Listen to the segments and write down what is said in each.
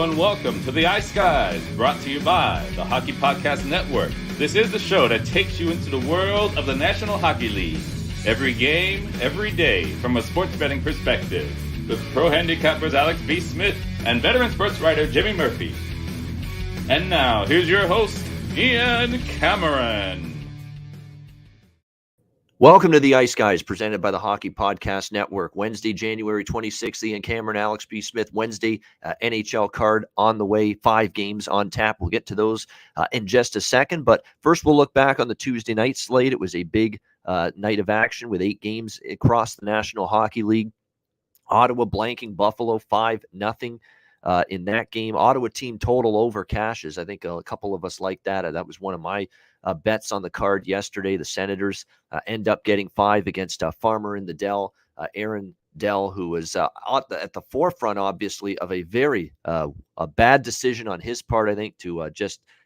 and welcome to the Ice Guys, brought to you by the Hockey Podcast Network. This is the show that takes you into the world of the National Hockey League. Every game, every day, from a sports betting perspective, with pro handicappers Alex B. Smith and veteran sports writer Jimmy Murphy. And now, here's your host, Ian Cameron. Welcome to the Ice Guys, presented by the Hockey Podcast Network. Wednesday, January 26th, Ian Cameron, Alex B. Smith. Wednesday, NHL card on the way, 5 games on tap. We'll get to those in just a second. But first, we'll look back on the Tuesday night slate. It was a big night of action with 8 games across the National Hockey League. Ottawa blanking Buffalo 5-0 in that game. Ottawa team total over cashes. I think a couple of us like that. That was one of my bets on the card yesterday. The Senators end up getting 5 against Farmer in the Dell. Aaron Dell, who was at the forefront, obviously, of a very a bad decision on his part, I think, to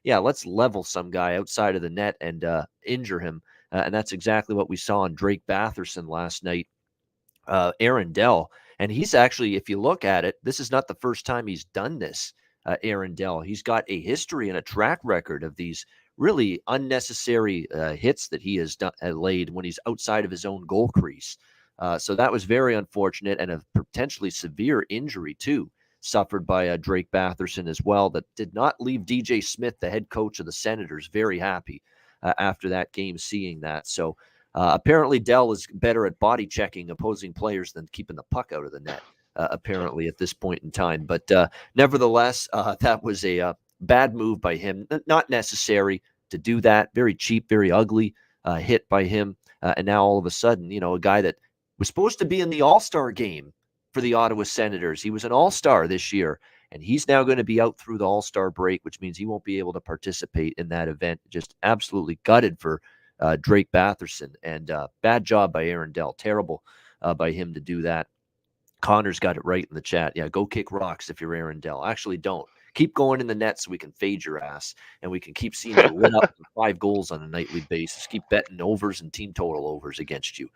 let's level some guy outside of the net and injure him. And that's exactly what we saw on Drake Batherson last night. Aaron Dell, and he's actually, if you look at it, this is not the first time he's done this. Aaron Dell, he's got a history and a track record of these really unnecessary hits that he has laid when he's outside of his own goal crease. So that was very unfortunate, and a potentially severe injury too suffered by Drake Batherson as well. That did not leave DJ Smith, the head coach of the Senators, very happy after that game, seeing that. So apparently Dell is better at body checking opposing players than keeping the puck out of the net, apparently at this point in time. But nevertheless, that was a bad move by him. Not necessary to do that. Very cheap, very ugly hit by him. And now all of a sudden, a guy that was supposed to be in the All-Star game for the Ottawa Senators. He was an All-Star this year, and he's now going to be out through the All-Star break, which means he won't be able to participate in that event. Just absolutely gutted for Drake Batherson, and bad job by Aaron Dell. Terrible by him to do that. Connor's got it right in the chat. Yeah, go kick rocks if you're Aaron Dell. Actually, don't. Keep going in the net so we can fade your ass, and we can keep seeing you lit up for 5 goals on a nightly basis. Keep betting overs and team total overs against you.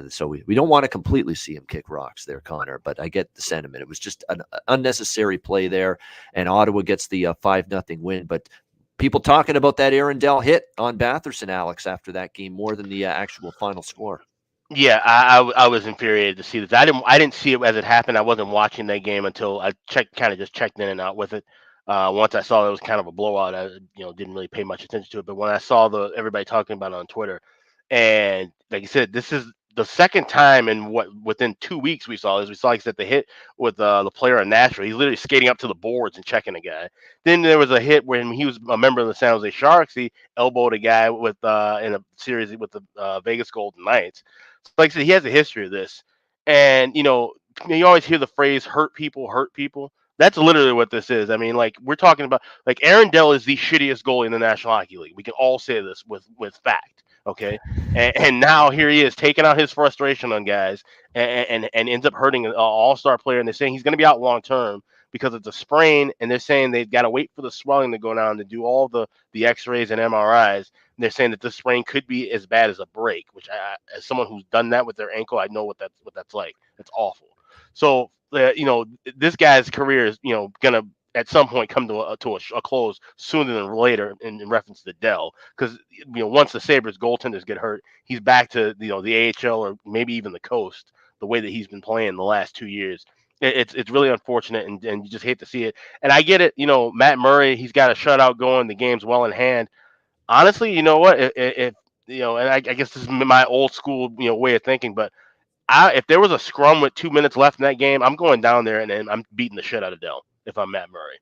So we don't want to completely see him kick rocks there, Connor, but I get the sentiment. It was just an unnecessary play there, and Ottawa gets the 5-0 win. But people talking about that Aaron Dell hit on Batherson, Alex, after that game more than the actual final score. Yeah, I was infuriated to see this. I didn't see it as it happened. I wasn't watching that game until I checked in and out with it. Once I saw it was kind of a blowout, I didn't really pay much attention to it. But when I saw everybody talking about it on Twitter, and like you said, this is the second time within 2 weeks we saw this. We saw, like I said, the hit with the player in Nashville. He's literally skating up to the boards and checking a guy. Then there was a hit when he was a member of the San Jose Sharks. He elbowed a guy with in a series with the Vegas Golden Knights. So like I said, he has a history of this. And, you always hear the phrase hurt people. That's literally what this is. I mean, like, we're talking about, like, Aaron Dell is the shittiest goalie in the National Hockey League. We can all say this with fact, okay? And now here he is taking out his frustration on guys and ends up hurting an all-star player. And they're saying he's going to be out long-term because it's a sprain, and they're saying they've got to wait for the swelling to go down to do all the x-rays and MRIs. And they're saying that this sprain could be as bad as a break, which as someone who's done that with their ankle, I know what that's like. It's awful. So, this guy's career is, going to at some point come to a close sooner than later in reference to Dell. Because, once the Sabres goaltenders get hurt, he's back to, the AHL or maybe even the coast, the way that he's been playing the last 2 years. It's really unfortunate, and you just hate to see it. And I get it, Matt Murray, he's got a shutout going. The game's well in hand. Honestly, you know what? If and I guess this is my old school, way of thinking, but if there was a scrum with 2 minutes left in that game, I'm going down there and I'm beating the shit out of Dell if I'm Matt Murray.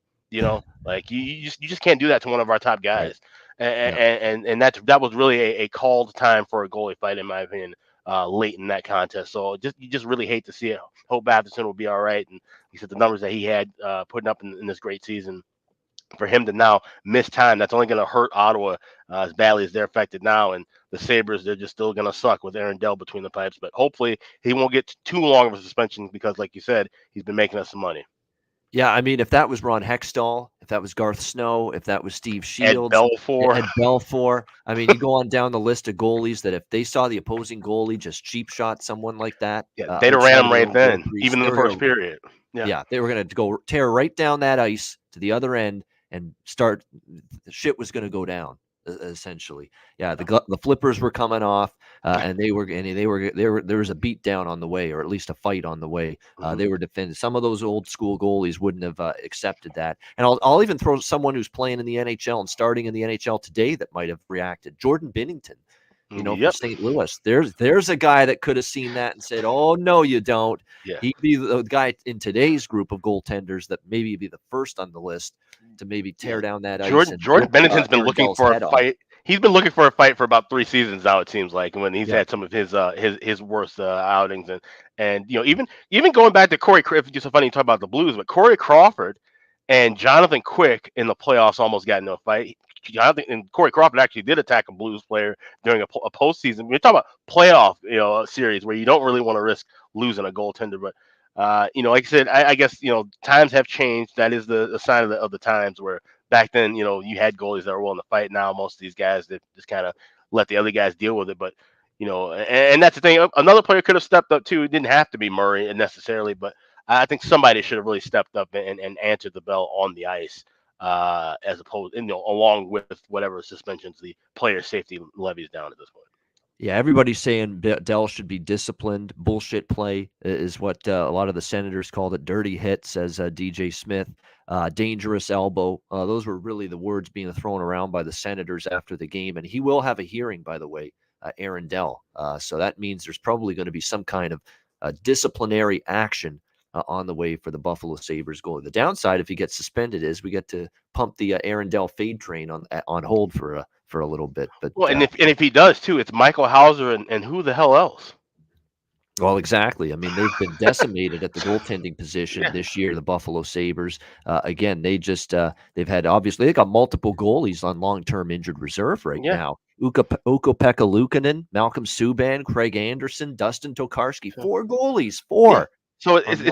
Like you just can't do that to one of our top guys. Right. And that was really a called time for a goalie fight, in my opinion. Late in that contest. So you just really hate to see it. Hope Batherson will be all right. And he said the numbers that he had putting up in this great season, for him to now miss time, that's only going to hurt Ottawa as badly as they're affected now. And the Sabres, they're just still going to suck with Aaron Dell between the pipes. But hopefully he won't get too long of a suspension because, like you said, he's been making us some money. Yeah, I mean, if that was Ron Hextall, if that was Garth Snow, if that was Steve Shields, Ed Belfour, I mean, you go on down the list of goalies that if they saw the opposing goalie just cheap shot someone like that, they'd have ran him right then, even in the first period. Yeah, they were going to go tear right down that ice to the other end and start. Shit was going to go down. Essentially, yeah. The flippers were coming off, and there was a beat down on the way, or at least a fight on the way. They were defending. Some of those old school goalies wouldn't have accepted that. And I'll even throw someone who's playing in the NHL and starting in the NHL today that might have reacted. Jordan Binnington, for St. Louis. There's a guy that could have seen that and said, "Oh no, you don't." Yeah. He'd be the guy in today's group of goaltenders that maybe be the first on the list to maybe tear down that ice. Jordan Bennington's been looking for a fight. He's been looking for a fight for about 3 seasons now. It seems like, when he's had some of his worst outings, and even going back to Corey. It's so funny you talk about the Blues, but Corey Crawford and Jonathan Quick in the playoffs almost got into a fight. Jonathan and Corey Crawford actually did attack a Blues player during a postseason. We're talking about playoff series where you don't really want to risk losing a goaltender, but. Like I said, I guess times have changed. That is the sign of the times, where back then, you had goalies that were willing to fight. Now most of these guys that just kind of let the other guys deal with it. But and that's the thing. Another player could have stepped up too. It didn't have to be Murray necessarily, but I think somebody should have really stepped up and answered the bell on the ice, as opposed, along with whatever suspensions the player safety levies down at this point. Yeah, everybody's saying Dell should be disciplined. Bullshit play is what a lot of the Senators called it. Dirty hit, says DJ Smith. Dangerous elbow. Those were really the words being thrown around by the Senators after the game. And he will have a hearing, by the way, Aaron Dell. So that means there's probably going to be some kind of disciplinary action on the way for the Buffalo Sabres goalie. The downside, if he gets suspended, is we get to pump the Aaron Dell fade train on hold for a little bit. But and if he does too, it's Michael Hauser and who the hell else? Well, exactly. I mean, they've been decimated at the goaltending position this year, the Buffalo Sabres. Again, they've got multiple goalies on long-term injured reserve right now. Ukko-Pekka Luukkonen, Malcolm Subban, Craig Anderson, Dustin Tokarski. 4 goalies. 4. Yeah. So it's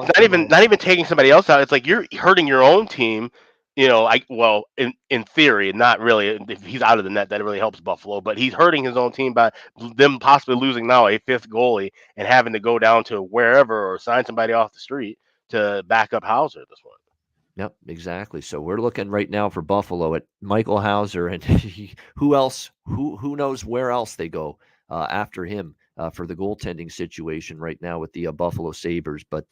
not even taking somebody else out. It's like you're hurting your own team. In theory, not really. If he's out of the net, that really helps Buffalo. But he's hurting his own team by them possibly losing now a 5th goalie and having to go down to wherever or sign somebody off the street to back up Hauser at this point. Yep, exactly. So we're looking right now for Buffalo at Michael Hauser, and who else? Who knows where else they go after him for the goaltending situation right now with the Buffalo Sabres. But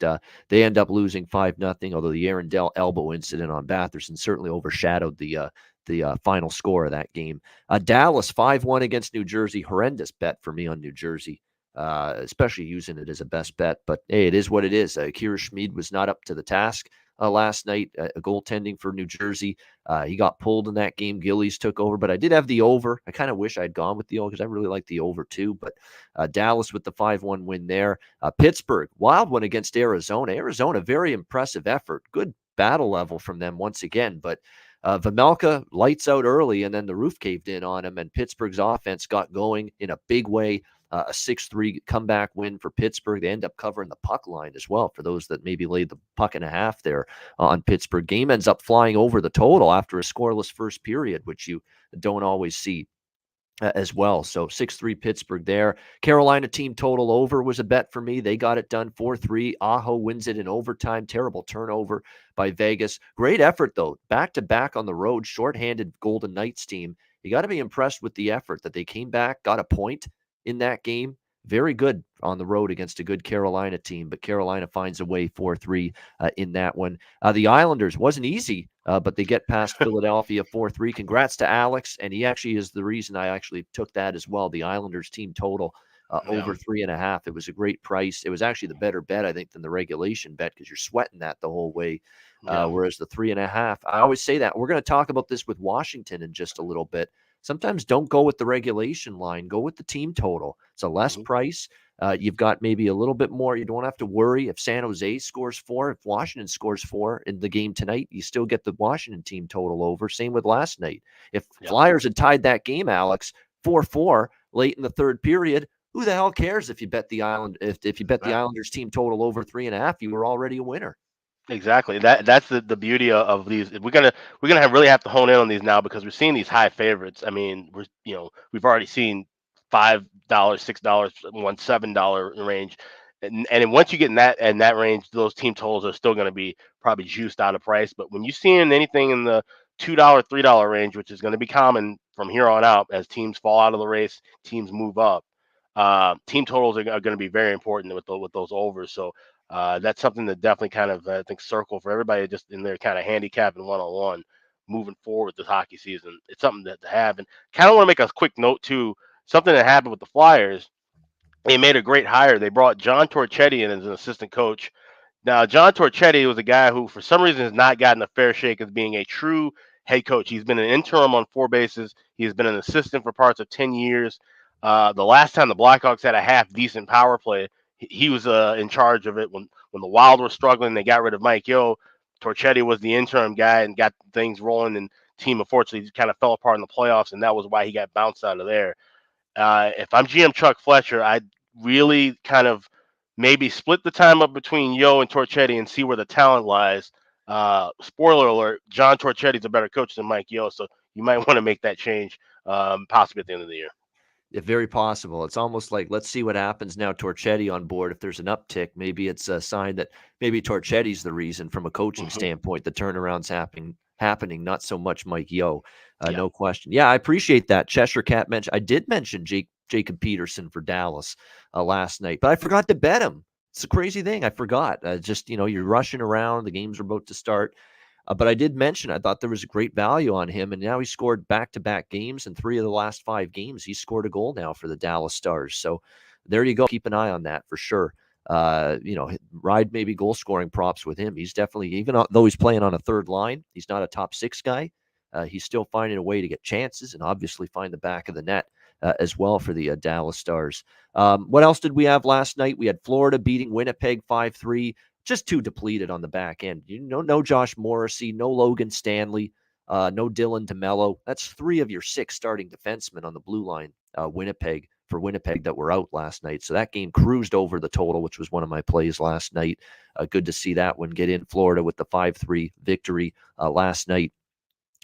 they end up losing 5-0, although the Aaron Dell elbow incident on Batherson certainly overshadowed the final score of that game. Dallas 5-1 against New Jersey. Horrendous bet for me on New Jersey, especially using it as a best bet. But hey, it is what it is. Kira Schmid was not up to the task last night, goaltending for New Jersey. He got pulled in that game. Gillies took over, but I did have the over. I kind of wish I'd gone with the over because I really like the over too. But Dallas with the 5-1 win there. Pittsburgh, wild one against Arizona. Arizona, very impressive effort. Good battle level from them once again. But Vejmelka lights out early, and then the roof caved in on him, and Pittsburgh's offense got going in a big way. A 6-3 comeback win for Pittsburgh. They end up covering the puck line as well for those that maybe laid the puck and a half there on Pittsburgh. Game ends up flying over the total after a scoreless first period, which you don't always see as well. So 6-3 Pittsburgh there. Carolina team total over was a bet for me. They got it done 4-3. Aho wins it in overtime. Terrible turnover by Vegas. Great effort, though. Back-to-back on the road, shorthanded Golden Knights team. You got to be impressed with the effort that they came back, got a point in that game. Very good on the road against a good Carolina team, but Carolina finds a way 4-3 in that one. The Islanders wasn't easy, but they get past Philadelphia 4-3. Congrats to Alex, and he actually is the reason I actually took that as well. The Islanders team total over 3.5. It was a great price. It was actually the better bet, I think, than the regulation bet because you're sweating that the whole way. Whereas the 3.5, I always say that. We're going to talk about this with Washington in just a little bit. Sometimes don't go with the regulation line. Go with the team total. It's a less price. You've got maybe a little bit more. You don't have to worry if San Jose scores 4. If Washington scores 4 in the game tonight, you still get the Washington team total over. Same with last night. If Flyers had tied that game, Alex, 4-4 late in the third period, who the hell cares if you bet the if you bet the Islanders team total over 3.5? You were already a winner. Exactly. That's the beauty of these. We're gonna really have to hone in on these now because we're seeing these high favorites. I mean, we've already seen $5, $6, $7 range. And then once you get in that range, those team totals are still going to be probably juiced out of price. But when you see anything in the $2, $3 range, which is going to be common from here on out as teams fall out of the race, teams move up, team totals are going to be very important with those overs. So that's something to definitely kind of, I think, circle for everybody just in their kind of handicap and one-on-one moving forward this hockey season. It's something to have. And kind of want to make a quick note too, something that happened with the Flyers. They made a great hire. They brought John Torchetti in as an assistant coach. Now, John Torchetti was a guy who, for some reason, has not gotten a fair shake as being a true head coach. He's been an interim on 4 bases. He has been an assistant for parts of 10 years. The last time the Blackhawks had a half decent power play, he was in charge of it when the Wild were struggling. They got rid of Mike Yeo. Torchetti was the interim guy and got things rolling. And team, unfortunately, kind of fell apart in the playoffs, and that was why he got bounced out of there. If I'm GM Chuck Fletcher, I'd really kind of maybe split the time up between Yo and Torchetti and see where the talent lies. Spoiler alert: John Torchetti's a better coach than Mike Yo, so you might want to make that change possibly at the end of the year. Yeah, very possible. It's almost like, let's see what happens now. Torchetti on board. If there's an uptick, maybe it's a sign that maybe Torchetti's the reason from a coaching standpoint. The turnaround's happening, not so much Mike Yo. No question. Yeah, I appreciate that. Cheshire Cat mentioned. I did mention Jacob Peterson for Dallas last night, but I forgot to bet him. It's a crazy thing. I forgot. Just, you're rushing around. The games are about to start. But I did mention I thought there was a great value on him, and now he scored back-to-back games, and 3 of the last 5 games he's scored a goal now for the Dallas Stars. So there you go. Keep an eye on that for sure. Ride maybe goal scoring props with him. He's definitely, even though he's playing on a third line, he's not a top 6 guy. He's still finding a way to get chances and obviously find the back of the net as well for the Dallas Stars. What else did we have last night? We had Florida beating Winnipeg 5-3. Just too depleted on the back end. No Josh Morrissey, no Logan Stanley, no Dylan DeMello. That's 3 of your 6 starting defensemen on the blue line, Winnipeg that were out last night. So that game cruised over the total, which was one of my plays last night. Good to see that one get in. Florida with the 5-3 victory last night.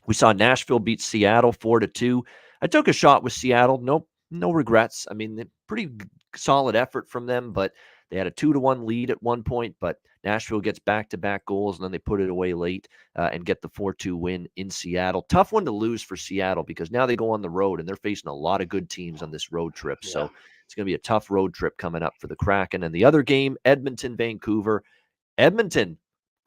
We saw Nashville beat Seattle 4-2. I took a shot with Seattle. No regrets. I mean, pretty solid effort from them, but they had a 2-1 lead at one point, but Nashville gets back-to-back goals, and then they put it away late and get the 4-2 win in Seattle. Tough one to lose for Seattle because now they go on the road, and they're facing a lot of good teams on this road trip. Yeah. So it's going to be a tough road trip coming up for the Kraken. And the other game, Edmonton-Vancouver. Edmonton,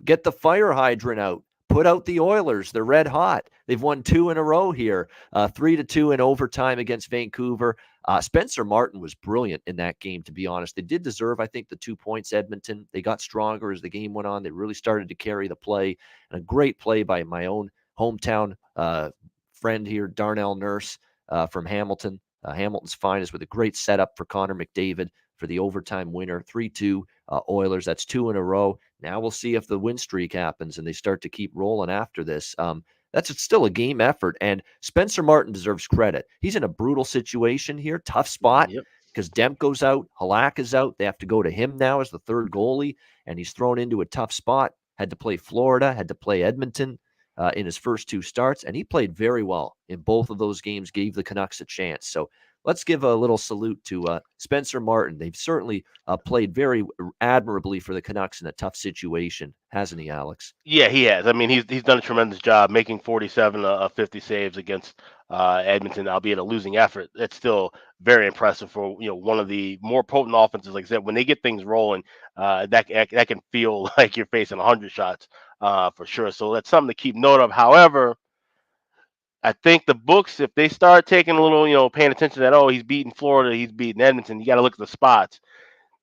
get the fire hydrant out. Put out the Oilers. They're red hot. They've won 2 in a row here, 3-2 in overtime against Vancouver. Spencer Martin was brilliant in that game, to be honest. They did deserve, I think, the 2 points, Edmonton. They got stronger as the game went on. They really started to carry the play. And a great play by my own hometown friend here, Darnell Nurse from Hamilton. Hamilton's finest with a great setup for Connor McDavid for the overtime winner, 3-2 Oilers. That's 2 in a row. Now we'll see if the win streak happens and they start to keep rolling after this. That's still a game effort, and Spencer Martin deserves credit. He's in a brutal situation here, tough spot, because Demko's out, Halak is out. They have to go to him now as the third goalie, and he's thrown into a tough spot. Had to play Florida, had to play Edmonton in his first 2 starts, and he played very well in both of those games, gave the Canucks a chance. So let's give a little salute to Spencer Martin. They've certainly played very admirably for the Canucks in a tough situation, hasn't he, Alex? Yeah, he has. I mean, he's done a tremendous job making 47 of 50 saves against Edmonton, albeit a losing effort. It's still very impressive for one of the more potent offenses. Like I said, when they get things rolling, that can feel like you're facing 100 shots for sure. So that's something to keep note of. However, I think the books, if they start taking a little, paying attention to that, he's beating Florida, he's beating Edmonton, you got to look at the spots.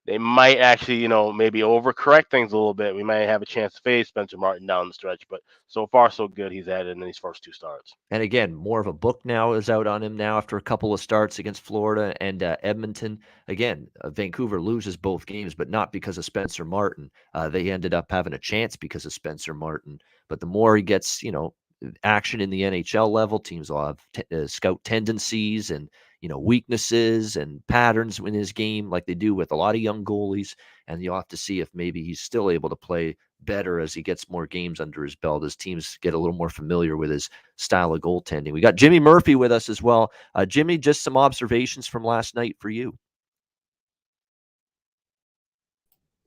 They might actually, maybe overcorrect things a little bit. We might have a chance to face Spencer Martin down the stretch, but so far so good. He's added in these first 2 starts. And again, more of a book now is out on him now after a couple of starts against Florida and Edmonton. Again, Vancouver loses both games, but not because of Spencer Martin. They ended up having a chance because of Spencer Martin. But the more he gets, action in the NHL level, teams will have scout tendencies and weaknesses and patterns in his game like they do with a lot of young goalies, and you'll have to see if maybe he's still able to play better as he gets more games under his belt, as teams get a little more familiar with his style of goaltending. We got Jimmy Murphy with us as well. Jimmy, just some observations from last night for you.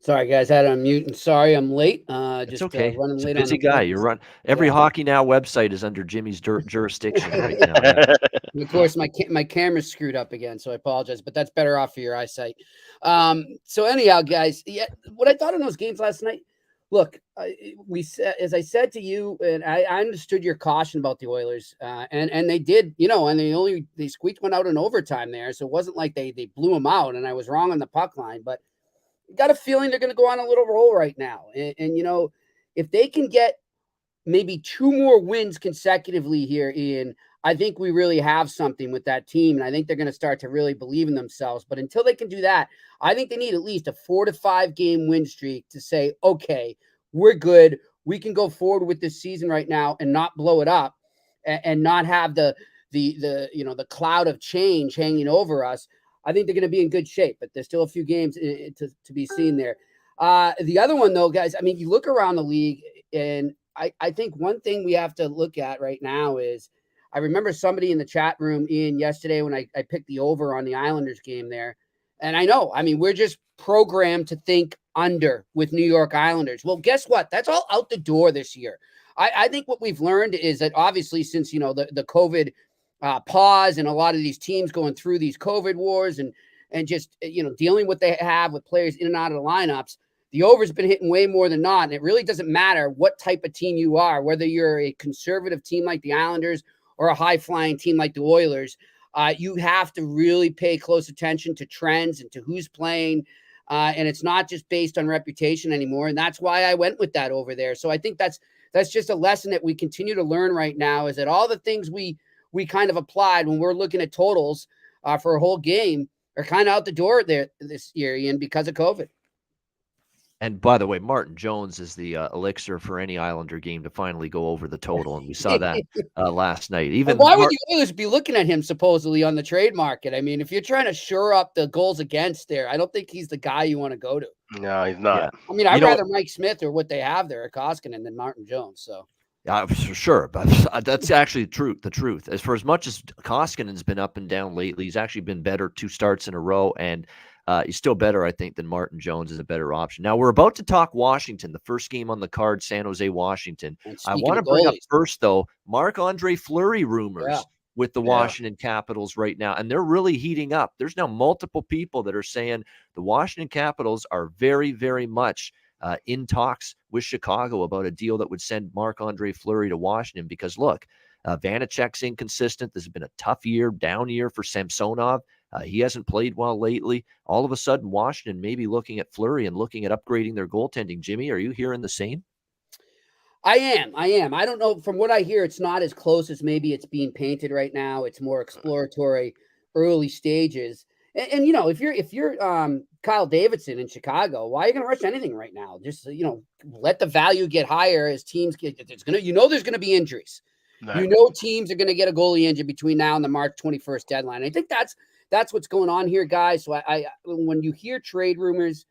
Sorry, guys, I had to unmute. And sorry, I'm late. It's Just okay. running It's a late on busy the guy. board. You're run every Yeah. Hockey Now website is under Jimmy's jurisdiction right now. Yeah. And of course, my camera's screwed up again, so I apologize, but that's better off for your eyesight. So anyhow, guys, yeah, what I thought in those games last night. Look, we said, as I said to you, and I understood your caution about the Oilers, and they did, and they squeaked one out in overtime there, so it wasn't like they blew them out, and I was wrong on the puck line, but got a feeling they're going to go on a little roll right now, and if they can get maybe 2 more wins consecutively here, Ian, I think we really have something with that team, and I think they're going to start to really believe in themselves. But until they can do that, I think they need at least a 4 to 5 game win streak to say, okay, we're good. We can go forward with this season right now and not blow it up, and not have the cloud of change hanging over us. I think they're going to be in good shape, but there's still a few games to be seen there. The other one, though, guys, I mean, you look around the league, and I think one thing we have to look at right now is, I remember somebody in the chat room, Ian, yesterday when I picked the over on the Islanders game there. And I mean, we're just programmed to think under with New York Islanders. Well, guess what? That's all out the door this year. I think what we've learned is that obviously since, the COVID pause and a lot of these teams going through these COVID wars and just, dealing with they have with players in and out of the lineups, the over's been hitting way more than not. And it really doesn't matter what type of team you are, whether you're a conservative team like the Islanders or a high-flying team like the Oilers. You have to really pay close attention to trends and to who's playing. And it's not just based on reputation anymore. And that's why I went with that over there. So I think that's just a lesson that we continue to learn right now, is that all the things we kind of applied when we're looking at totals for a whole game are kind of out the door there this year, Ian, because of COVID. And by the way, Martin Jones is the elixir for any Islander game to finally go over the total, and we saw that last night. Even why would the Oilers be looking at him supposedly on the trade market? I mean, if you're trying to shore up the goals against there, I don't think he's the guy you want to go to. No, he's not. Yeah. I mean, I'd rather Mike Smith or what they have there at Koskinen than Martin Jones. So. Yeah, for sure. But that's actually the truth. As for as much as Koskinen's been up and down lately, he's actually been better 2 starts in a row, and he's still better, I think, than Martin Jones is a better option. Now, we're about to talk Washington, the first game on the card, San Jose, Washington. I want to bring up first, though, Marc-Andre Fleury rumors with the Washington Capitals right now, and they're really heating up. There's now multiple people that are saying the Washington Capitals are very, very much in talks with Chicago about a deal that would send Marc-Andre Fleury to Washington, because, look, Vanacek's inconsistent. This has been a tough down year for Samsonov. He hasn't played well lately. All of a sudden, Washington may be looking at Fleury and looking at upgrading their goaltending. Jimmy, are you hearing the same? I am. I don't know. From what I hear, it's not as close as maybe it's being painted right now. It's more exploratory, early stages. And if you're Kyle Davidson in Chicago, why are you going to rush anything right now? Just let the value get higher as teams get. There's going to be injuries. Right. Teams are going to get a goalie injured between now and the March 21st deadline. I think that's what's going on here, guys. So I when you hear trade rumors,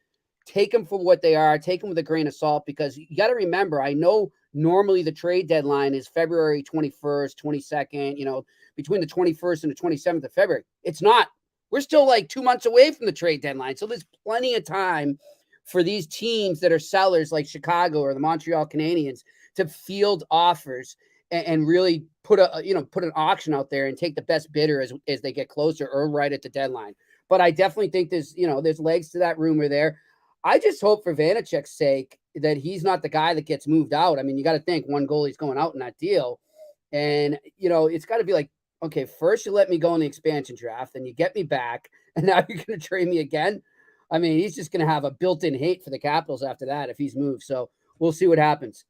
take them for what they are. Take them with a grain of salt, because you got to remember, I know normally the trade deadline is February 21st, 22nd, between the 21st and the 27th of February. It's not. We're still like 2 months away from the trade deadline. So there's plenty of time for these teams that are sellers like Chicago or the Montreal Canadiens to field offers and really put an auction out there and take the best bidder as they get closer or right at the deadline. But I definitely think there's legs to that rumor there. I just hope for Vanacek's sake that he's not the guy that gets moved out. I mean, you got to think one goalie's going out in that deal. And, it's got to be like, okay, first you let me go in the expansion draft, then you get me back, and now you're going to trade me again. I mean, he's just going to have a built-in hate for the Capitals after that if he's moved. So we'll see what happens.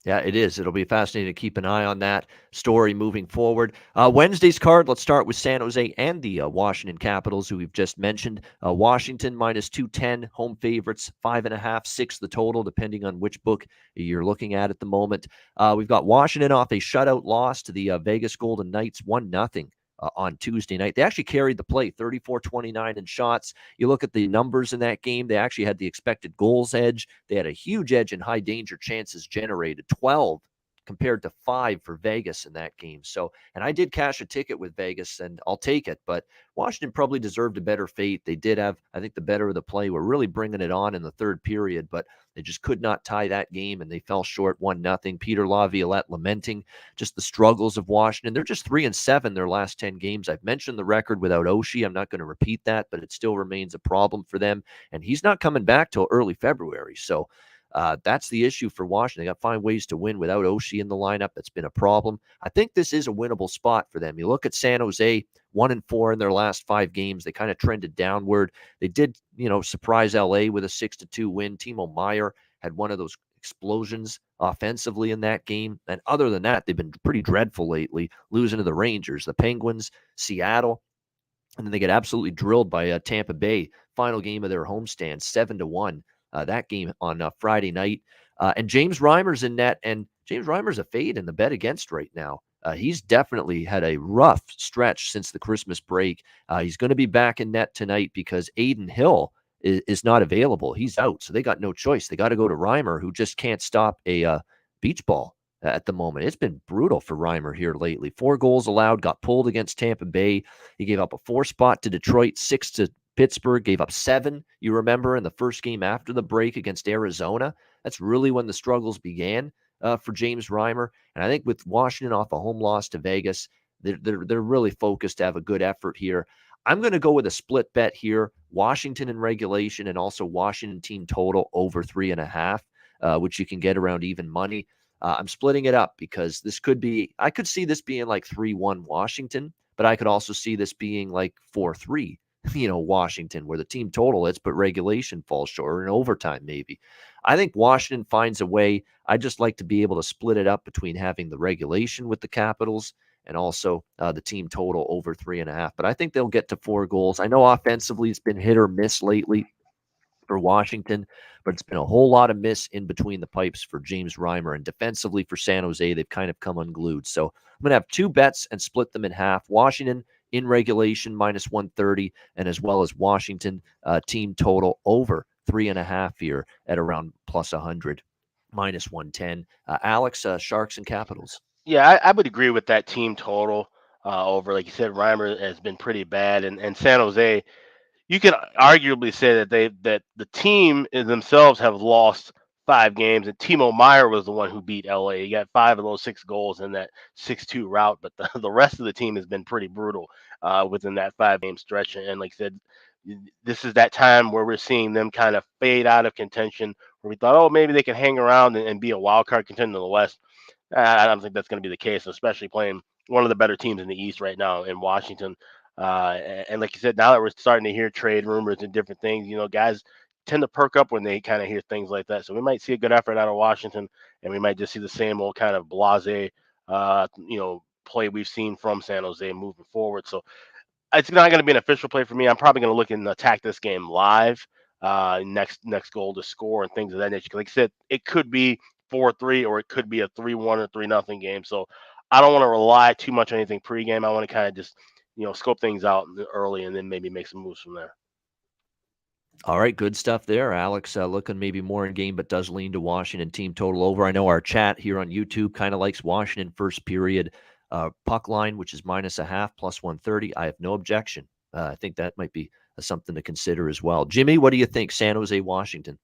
Yeah, it is. It'll be fascinating to keep an eye on that story moving forward. Wednesday's card, let's start with San Jose and the Washington Capitals, who we've just mentioned. Washington minus 210, home favorites, 5.5, 6 the total, depending on which book you're looking at the moment. We've got Washington off a shutout loss to the Vegas Golden Knights, 1-0. On Tuesday night. They actually carried the play, 34-29 in shots. You look at the numbers in that game, they actually had the expected goals edge. They had a huge edge in high danger chances generated, 12 compared to 5 for Vegas in that game. So, and I did cash a ticket with Vegas, and I'll take it, but Washington probably deserved a better fate. They did have, I think, the better of the play. We're really bringing it on in the third period, but they just could not tie that game, and they fell short 1-0. Peter Laviolette lamenting just the struggles of Washington. They're just 3-7 their last 10 games. I've mentioned the record without Oshie. I'm not going to repeat that, but it still remains a problem for them, and he's not coming back till early February. So that's the issue for Washington. They got to find ways to win without Oshie in the lineup. That's been a problem. I think this is a winnable spot for them. You look at San Jose, 1-4 in their last 5 games. They kind of trended downward. They did, surprise LA with a 6-2 win. Timo Meier had one of those explosions offensively in that game. And other than that, they've been pretty dreadful lately, losing to the Rangers, the Penguins, Seattle. And then they get absolutely drilled by Tampa Bay. Final game of their homestand, 7-1. That game on Friday night. And James Reimer's in net, and James Reimer's a fade in the bet against right now. He's definitely had a rough stretch since the Christmas break. He's going to be back in net tonight because Aiden Hill is not available. He's out, so they got no choice. They got to go to Reimer, who just can't stop a beach ball at the moment. It's been brutal for Reimer here lately. 4 goals allowed, got pulled against Tampa Bay. He gave up a 4 spot to Detroit, 6 to Pittsburgh, gave up 7, you remember, in the first game after the break against Arizona. That's really when the struggles began for James Reimer. And I think with Washington off a home loss to Vegas, they're really focused to have a good effort here. I'm going to go with a split bet here, Washington in regulation and also Washington team total over 3.5, which you can get around even money. I'm splitting it up because I could see this being like 3-1 Washington, but I could also see this being like 4-3. Washington, where the team total is, but regulation falls short, or in overtime maybe. I think Washington finds a way. I just like to be able to split it up between having the regulation with the Capitals and also the team total over 3.5. But I think they'll get to 4 goals. I know offensively it's been hit or miss lately for Washington, but it's been a whole lot of miss in between the pipes for James Reimer. And defensively for San Jose, they've kind of come unglued. So I'm going to have 2 bets and split them in half. Washington in regulation, -130, and as well as Washington team total over 3.5 here at around +100, -110. Alex, Sharks and Capitals. Yeah, I would agree with that team total over. Like you said, Reimer has been pretty bad, and San Jose, you could arguably say that the team themselves have lost 5 games, and Timo Meier was the one who beat LA. He got 5 of those 6 goals in that 6-2 route, but the rest of the team has been pretty brutal within that 5-game stretch. And like I said, this is that time where we're seeing them kind of fade out of contention, where we thought, oh, maybe they can hang around and be a wild card contender in the West. I don't think that's going to be the case, especially playing one of the better teams in the East right now in Washington. And like you said, now that we're starting to hear trade rumors and different things, guys tend to perk up when they kind of hear things like that. So we might see a good effort out of Washington, and we might just see the same old kind of blasé, play we've seen from San Jose moving forward. So it's not going to be an official play for me. I'm probably going to look and attack this game live, next goal to score and things of that nature. Like I said, it could be 4-3 or it could be a 3-1 or 3-0 game. So I don't want to rely too much on anything pregame. I want to kind of just scope things out early and then maybe make some moves from there. All right, good stuff there. Alex looking maybe more in game, but does lean to Washington team total over. I know our chat here on YouTube kind of likes Washington first period puck line, which is -0.5, +130. I have no objection. I think that might be something to consider as well. Jimmy, what do you think? San Jose, Washington.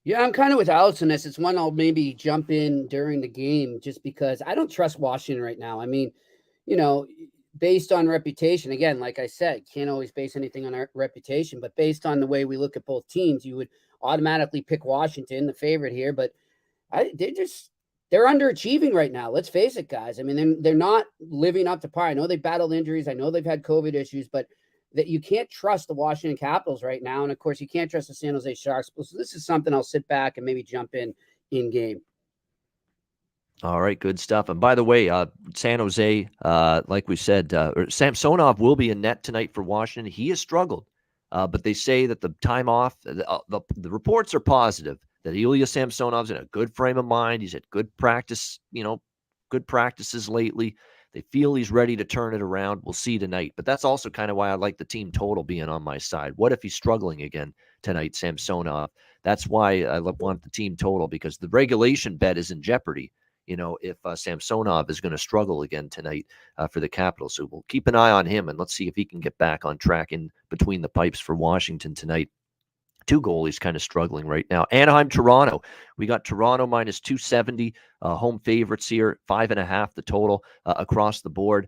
Yeah, I'm kind of with Alex on this. It's one I'll maybe jump in during the game just because I don't trust Washington right now. I mean, based on reputation, again, like I said, can't always base anything on our reputation, but based on the way we look at both teams, you would automatically pick Washington, the favorite here, but they're underachieving right now. Let's face it, guys. I mean, they're not living up to par. I know they battled injuries. I know they've had COVID issues, but that you can't trust the Washington Capitals right now. And of course, you can't trust the San Jose Sharks. So this is something I'll sit back and maybe jump in game. All right, good stuff. And by the way, San Jose, like we said, Samsonov will be in net tonight for Washington. He has struggled, but they say that the time off, the reports are positive that Ilya Samsonov's in a good frame of mind. He's had good practice, good practices lately. They feel he's ready to turn it around. We'll see tonight. But that's also kind of why I like the team total being on my side. What if he's struggling again tonight, Samsonov? That's why I want the team total, because the regulation bet is in jeopardy. if Samsonov is going to struggle again tonight for the Capitals. So we'll keep an eye on him, and let's see if he can get back on track in between the pipes for Washington tonight. Two goalies kind of struggling right now. Anaheim, Toronto. We got Toronto minus 270, home favorites here, 5.5 the total across the board.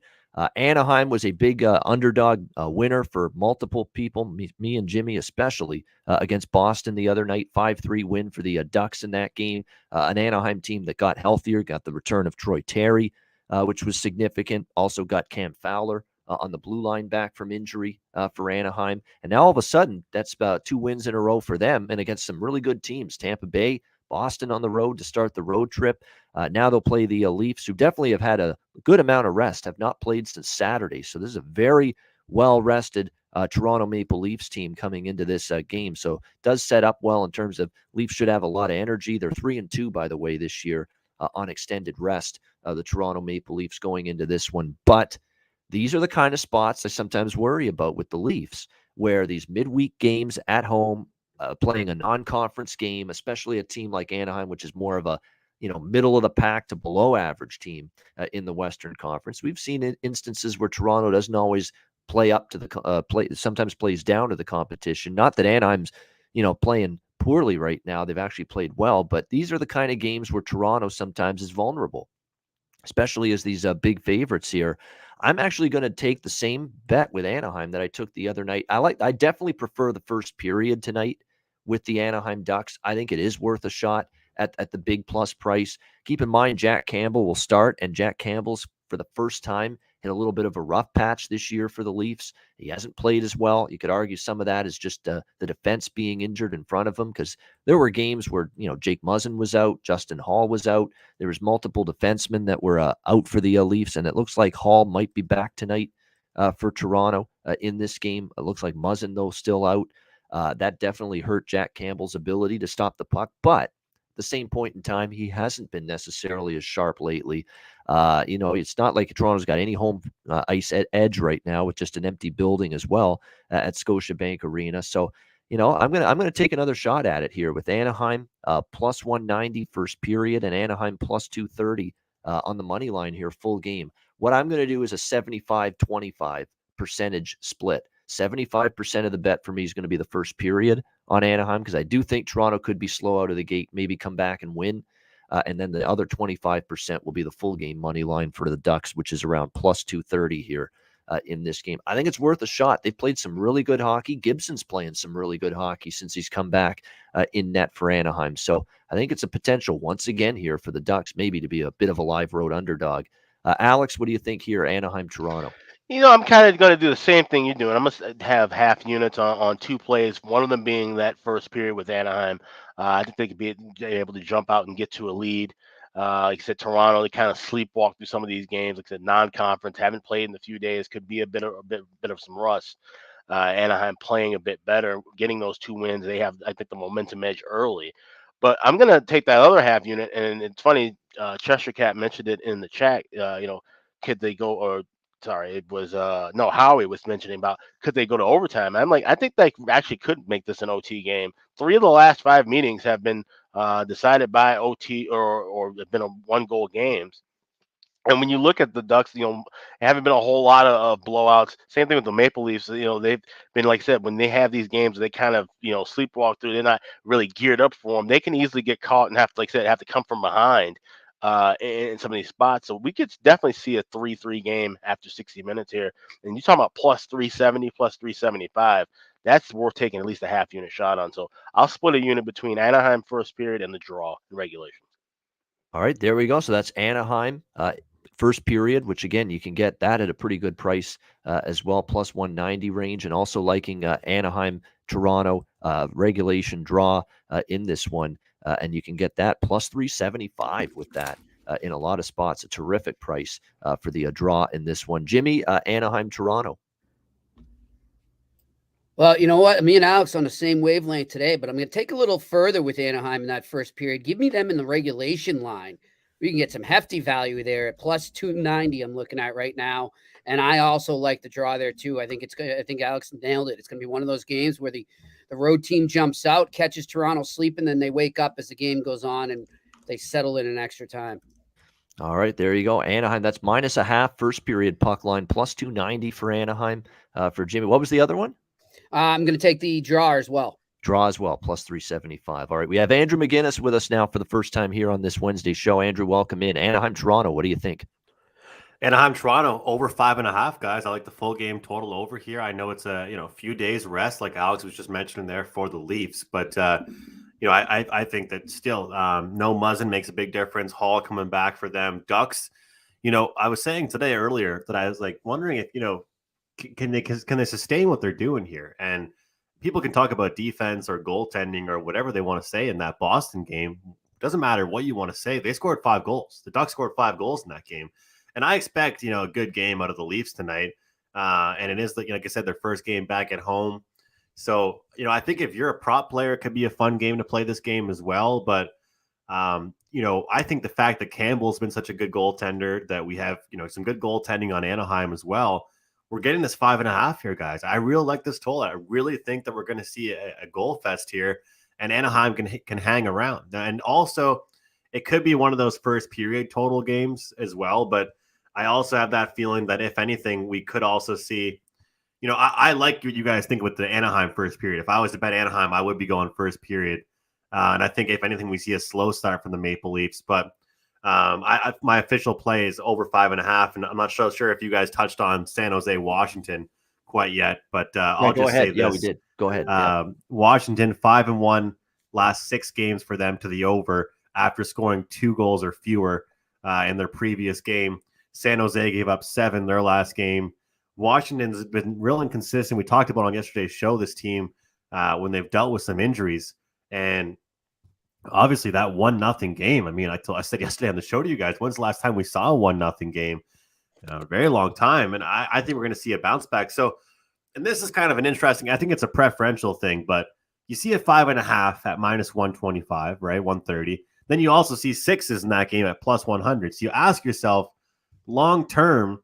Anaheim was a big underdog winner for multiple people, me and Jimmy especially, against Boston the other night. 5-3 win for the Ducks in that game. An Anaheim team that got healthier, got the return of Troy Terry, which was significant. Also got Cam Fowler on the blue line back from injury for Anaheim. And now all of a sudden, that's about 2 wins in a row for them and against some really good teams. Tampa Bay, Boston on the road to start the road trip. Now they'll play the Leafs, who definitely have had a good amount of rest, have not played since Saturday. So this is a very well-rested Toronto Maple Leafs team coming into this game. So it does set up well in terms of Leafs should have a lot of energy. They're 3-2, by the way, this year on extended rest, the Toronto Maple Leafs going into this one. But these are the kind of spots I sometimes worry about with the Leafs, where these midweek games at home, playing a non-conference game, especially a team like Anaheim, which is more of a middle of the pack to below average team in the Western Conference. We've seen instances where Toronto doesn't always play up to the sometimes plays down to the competition. Not that Anaheim's playing poorly right now; they've actually played well, but these are the kind of games where Toronto sometimes is vulnerable, especially as these big favorites here. I'm actually going to take the same bet with Anaheim that I took the other night. I definitely prefer the first period tonight with the Anaheim Ducks. I think it is worth a shot at the big plus price. Keep in mind, Jack Campbell will start, and Jack Campbell's, for the first time, hit a little bit of a rough patch this year for the Leafs. He hasn't played as well. You could argue some of that is just the defense being injured in front of him, because there were games where Jake Muzzin was out, Justin Hall was out. There was multiple defensemen that were out for the Leafs, and it looks like Hall might be back tonight for Toronto in this game. It looks like Muzzin, though, still out. That definitely hurt Jack Campbell's ability to stop the puck, but at the same point in time, he hasn't been necessarily as sharp lately. It's not like Toronto's got any home ice edge right now with just an empty building as well at Scotiabank Arena. So, I'm gonna take another shot at it here with Anaheim plus 190 first period and Anaheim plus 230 on the money line here full game. What I'm gonna do is a 75-25 percentage split. 75% of the bet for me is going to be the first period on Anaheim, because I do think Toronto could be slow out of the gate, maybe come back and win. And then the other 25% will be the full game money line for the Ducks, which is around plus 230 here in this game. I think it's worth a shot. They've played some really good hockey. Gibson's playing some really good hockey since he's come back in net for Anaheim. So I think it's a potential once again here for the Ducks, maybe to be a bit of a live road underdog. Alex, what do you think here, Anaheim, Toronto? I'm kind of going to do the same thing you're doing. I'm going to have half units on two plays, one of them being that first period with Anaheim. I think they could be able to jump out and get to a lead. Like I said, Toronto, they kind of sleepwalk through some of these games. Like I said, non-conference, haven't played in a few days, could be a bit of some rust. Anaheim playing a bit better, getting those 2 wins. They have, I think, the momentum edge early. But I'm going to take that other half unit, and it's funny, Cheshire Cat mentioned it in the chat. Could they go, or sorry, it was Howie was mentioning about could they go to overtime. I'm like, I think they actually could make this an OT game. 3 of the last 5 meetings have been decided by OT or have been 1-goal games. And when you look at the Ducks, haven't been a whole lot of blowouts. Same thing with the Maple Leafs. They've been, like I said, when they have these games, they kind of, sleepwalk through. They're not really geared up for them. They can easily get caught and have to come from behind in some of these spots. So we could definitely see a 3-3 game after 60 minutes here. And you're talking about plus 370, plus 375. That's worth taking at least a half unit shot on. So I'll split a unit between Anaheim first period and the draw in regulation. All right, there we go. So that's Anaheim first period, which again, you can get that at a pretty good price as well, plus 190 range, and also liking Anaheim, Toronto regulation draw in this one. And you can get that plus 375 with that in a lot of spots. A terrific price for the draw in this one. Jimmy, Anaheim, Toronto. Well, you know what? Me and Alex on the same wavelength today, but I'm going to take a little further with Anaheim in that first period. Give me them in the regulation line. We can get some hefty value there at plus 290. I'm looking at right now, and I also like the draw there too. I think Alex nailed it. It's going to be one of those games where the road team jumps out, catches Toronto sleeping, then they wake up as the game goes on and they settle in an extra time. All right, there you go. Anaheim, that's -0.5 first period puck line, +290 for Anaheim. For Jimmy, what was the other one? I'm going to take the draw as well. Draw as well, +375. All right, we have Andrew McInnis with us now for the first time here on this Wednesday show. Andrew, welcome in. Anaheim, Toronto, what do you think? Anaheim, Toronto, over 5.5, guys. I like the full game total over here. I know it's a few days rest, like Alex was just mentioning there for the Leafs, but I think that still no Muzzin makes a big difference. Hall coming back for them. Ducks, I was saying today earlier that I was like wondering if can they sustain what they're doing here? And people can talk about defense or goaltending or whatever they want to say in that Boston game. Doesn't matter what you want to say. They scored 5 goals. The Ducks scored 5 goals in that game. And I expect, a good game out of the Leafs tonight. And it is, like I said, their first game back at home. So, I think if you're a prop player, it could be a fun game to play this game as well. But, I think the fact that Campbell's been such a good goaltender, that we have, some good goaltending on Anaheim as well. We're getting this 5.5 here, guys. I really like this total. I really think that we're going to see a goal fest here, and Anaheim can hang around. And also, it could be one of those first period total games as well. But I also have that feeling that if anything, we could also see, I like what you guys think with the Anaheim first period. If I was to bet Anaheim, I would be going first period. And I think if anything, we see a slow start from the Maple Leafs. But my official play is over 5.5. And I'm not so sure if you guys touched on San Jose, Washington quite yet. But I'll just say this. Yeah, we did. Go ahead. Washington 5-1 last 6 games for them to the over after scoring 2 goals or fewer in their previous game. San Jose gave up 7 their last game. Washington's been real inconsistent. We talked about on yesterday's show this team when they've dealt with some injuries. And obviously that 1-0 game. I mean, I said yesterday on the show to you guys, when's the last time we saw a 1-0 game? A very long time. And I think we're going to see a bounce back. So, and this is kind of an interesting, I think it's a preferential thing, but you see a 5.5 at -125, right? 130. Then you also see 6s in that game at +100. So you ask yourself, long term,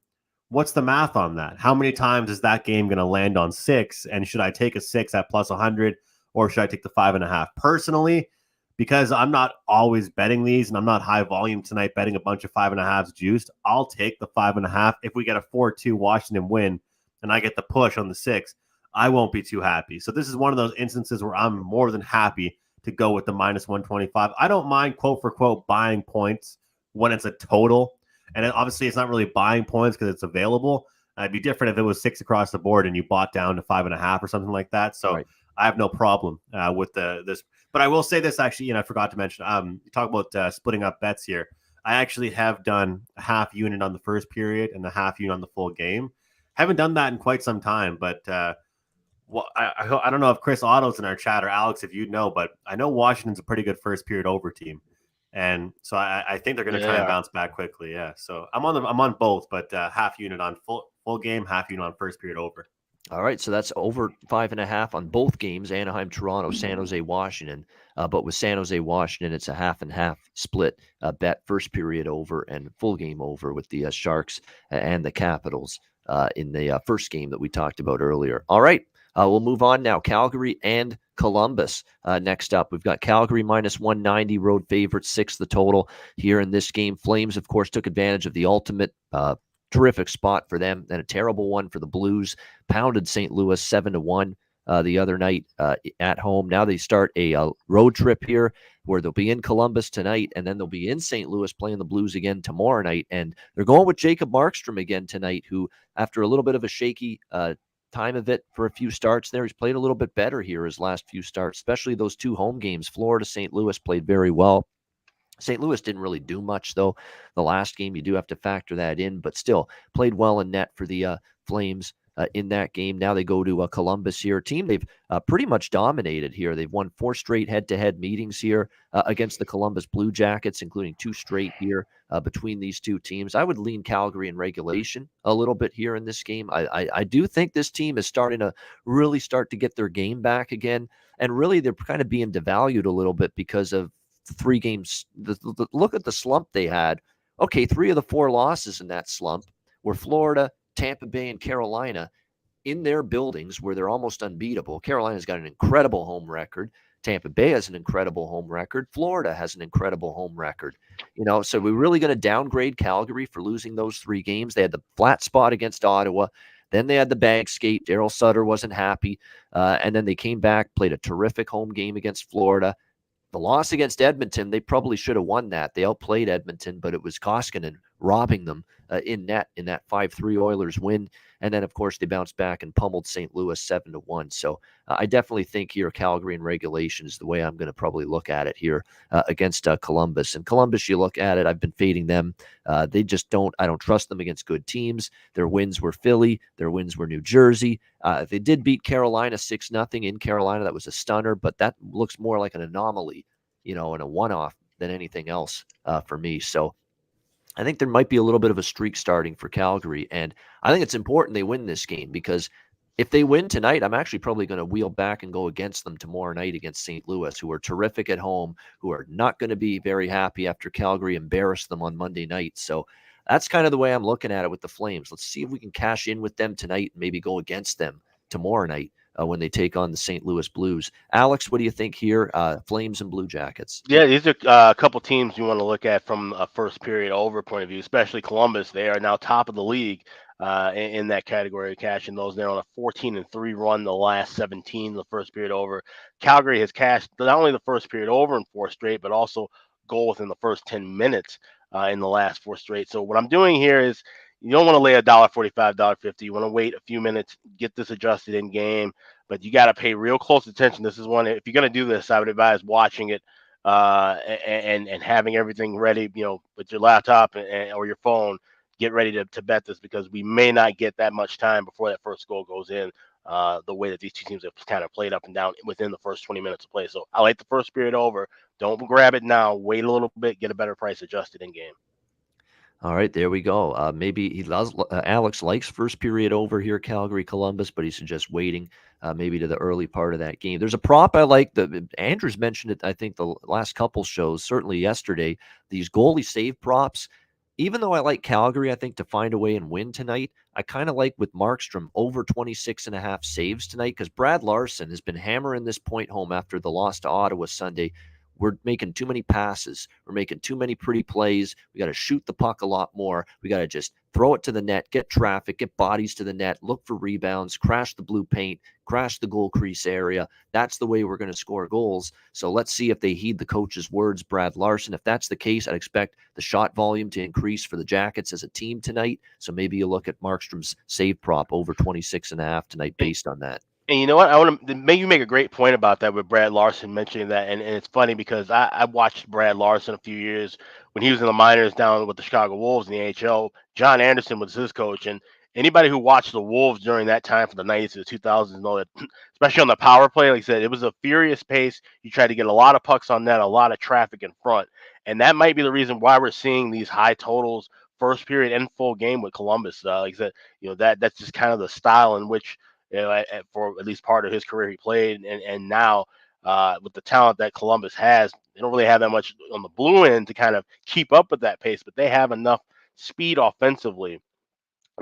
what's the math on that? How many times is that game going to land on 6? And should I take a 6 at +100, or should I take the 5.5? Personally, because I'm not always betting these and I'm not high volume tonight betting a bunch of 5.5s juiced, I'll take the 5.5. If we get a 4-2 Washington win and I get the push on the 6, I won't be too happy. So this is one of those instances where I'm more than happy to go with the -125. I don't mind, quote for quote, buying points when it's a total. And obviously, it's not really buying points because it's available. It'd be different if it was 6 across the board and you bought down to 5.5 or something like that. So right. I have no problem with this. But I will say this, actually, I forgot to mention, you talk about splitting up bets here. I actually have done a half unit on the first period and a half unit on the full game. Haven't done that in quite some time, but I don't know if Chris Otto's in our chat or Alex, if you know, but I know Washington's a pretty good first period over team. And so I think they're going to try and bounce back quickly. Yeah. So I'm on both, but half unit on full game, half unit on first period over. All right. So that's over 5.5 on both games, Anaheim, Toronto, San Jose, Washington. But with San Jose, Washington, it's a 50/50 split bet, first period over and full game over with the Sharks and the Capitals in the first game that we talked about earlier. All right. We'll move on now. Calgary and Columbus. Next up, we've got Calgary -190, road favorite, 6 the total here in this game. Flames, of course, took advantage of the ultimate terrific spot for them and a terrible one for the Blues. Pounded St. Louis 7-1 the other night at home. Now they start a road trip here where they'll be in Columbus tonight, and then they'll be in St. Louis playing the Blues again tomorrow night. And they're going with Jacob Markstrom again tonight, who, after a little bit of a shaky time of it for a few starts there, he's played a little bit better here his last few starts, especially those 2 home games. Florida, St. Louis played very well. St. Louis didn't really do much, though. The last game, you do have to factor that in, but still played well in net for the Flames in that game. Now they go to Columbus here, a team they've pretty much dominated here. They've won 4 straight head-to-head meetings here against the Columbus Blue Jackets, including 2 straight here between these 2 teams. I would lean Calgary in regulation a little bit here in this game. I do think this team is starting to really start to get their game back again, and really they're kind of being devalued a little bit because of the 3 games. Look at the slump they had. Okay, 3 of the 4 losses in that slump were Florida, Tampa Bay, and Carolina in their buildings where they're almost unbeatable. Carolina's got an incredible home record. Tampa Bay has an incredible home record. Florida has an incredible home record. So we're really going to downgrade Calgary for losing those 3 games. They had the flat spot against Ottawa. Then they had the bag skate. Daryl Sutter wasn't happy. And then they came back, played a terrific home game against Florida. The loss against Edmonton, they probably should have won that. They outplayed Edmonton, but it was Koskinen robbing them in net in that 5-3 Oilers win. And then, of course, they bounced back and pummeled St. Louis 7-1. So I definitely think here Calgary in regulation is the way I'm going to probably look at it here against Columbus. And Columbus, you look at it, I've been fading them. I don't trust them against good teams. Their wins were Philly. Their wins were New Jersey. They did beat Carolina 6-0 in Carolina. That was a stunner, but that looks more like an anomaly, and a one-off than anything else for me. So I think there might be a little bit of a streak starting for Calgary, and I think it's important they win this game, because if they win tonight, I'm actually probably going to wheel back and go against them tomorrow night against St. Louis, who are terrific at home, who are not going to be very happy after Calgary embarrassed them on Monday night. So that's kind of the way I'm looking at it with the Flames. Let's see if we can cash in with them tonight and maybe go against them tomorrow night when they take on the St. Louis Blues. Alex, what do you think here? Flames and Blue Jackets. Yeah, these are a couple teams you want to look at from a first period over point of view, especially Columbus. They are now top of the league in that category of cashing those. They're on a 14-3 run the last 17, the first period over. Calgary has cashed not only the first period over in 4 straight, but also goal within the first 10 minutes in the last 4 straight. So what I'm doing here is, you don't want to lay $1.45, $1.50. You want to wait a few minutes, get this adjusted in game, but you got to pay real close attention. This is one, if you're going to do this, I would advise watching it and having everything ready, with your laptop or your phone, get ready to bet this, because we may not get that much time before that first goal goes in, the way that these two teams have kind of played up and down within the first 20 minutes of play. So I like the first period over. Don't grab it now. Wait a little bit, get a better price adjusted in game. All right, there we go. Maybe he loves. Alex likes first period over here, Calgary, Columbus, but he suggests waiting maybe to the early part of that game. There's a prop I like. Andrews mentioned it, I think, the last couple shows, certainly yesterday. These goalie save props. Even though I like Calgary, I think, to find a way and win tonight, I kind of like with Markstrom over 26.5 saves tonight, because Brad Larson has been hammering this point home after the loss to Ottawa Sunday. We're making too many passes. We're making too many pretty plays. We got to shoot the puck a lot more. We got to just throw it to the net, get traffic, get bodies to the net, look for rebounds, crash the blue paint, crash the goal crease area. That's the way we're going to score goals. So let's see if they heed the coach's words, Brad Larson. If that's the case, I'd expect the shot volume to increase for the Jackets as a team tonight. So maybe you look at Markstrom's save prop over 26.5 tonight based on that. And you know what? I want to make a great point about that with Brad Larson mentioning that. And it's funny because I watched Brad Larson a few years when he was in the minors down with the Chicago Wolves in the AHL. John Anderson was his coach. And anybody who watched the Wolves during that time from the 90s to the 2000s know that, especially on the power play, like I said, it was a furious pace. You tried to get a lot of pucks on net, a lot of traffic in front. And that might be the reason why we're seeing these high totals first period and full game with Columbus. Like I said, that's just kind of the style in which, for at least part of his career he played, and now with the talent that Columbus has, they don't really have that much on the blue end to kind of keep up with that pace, but they have enough speed offensively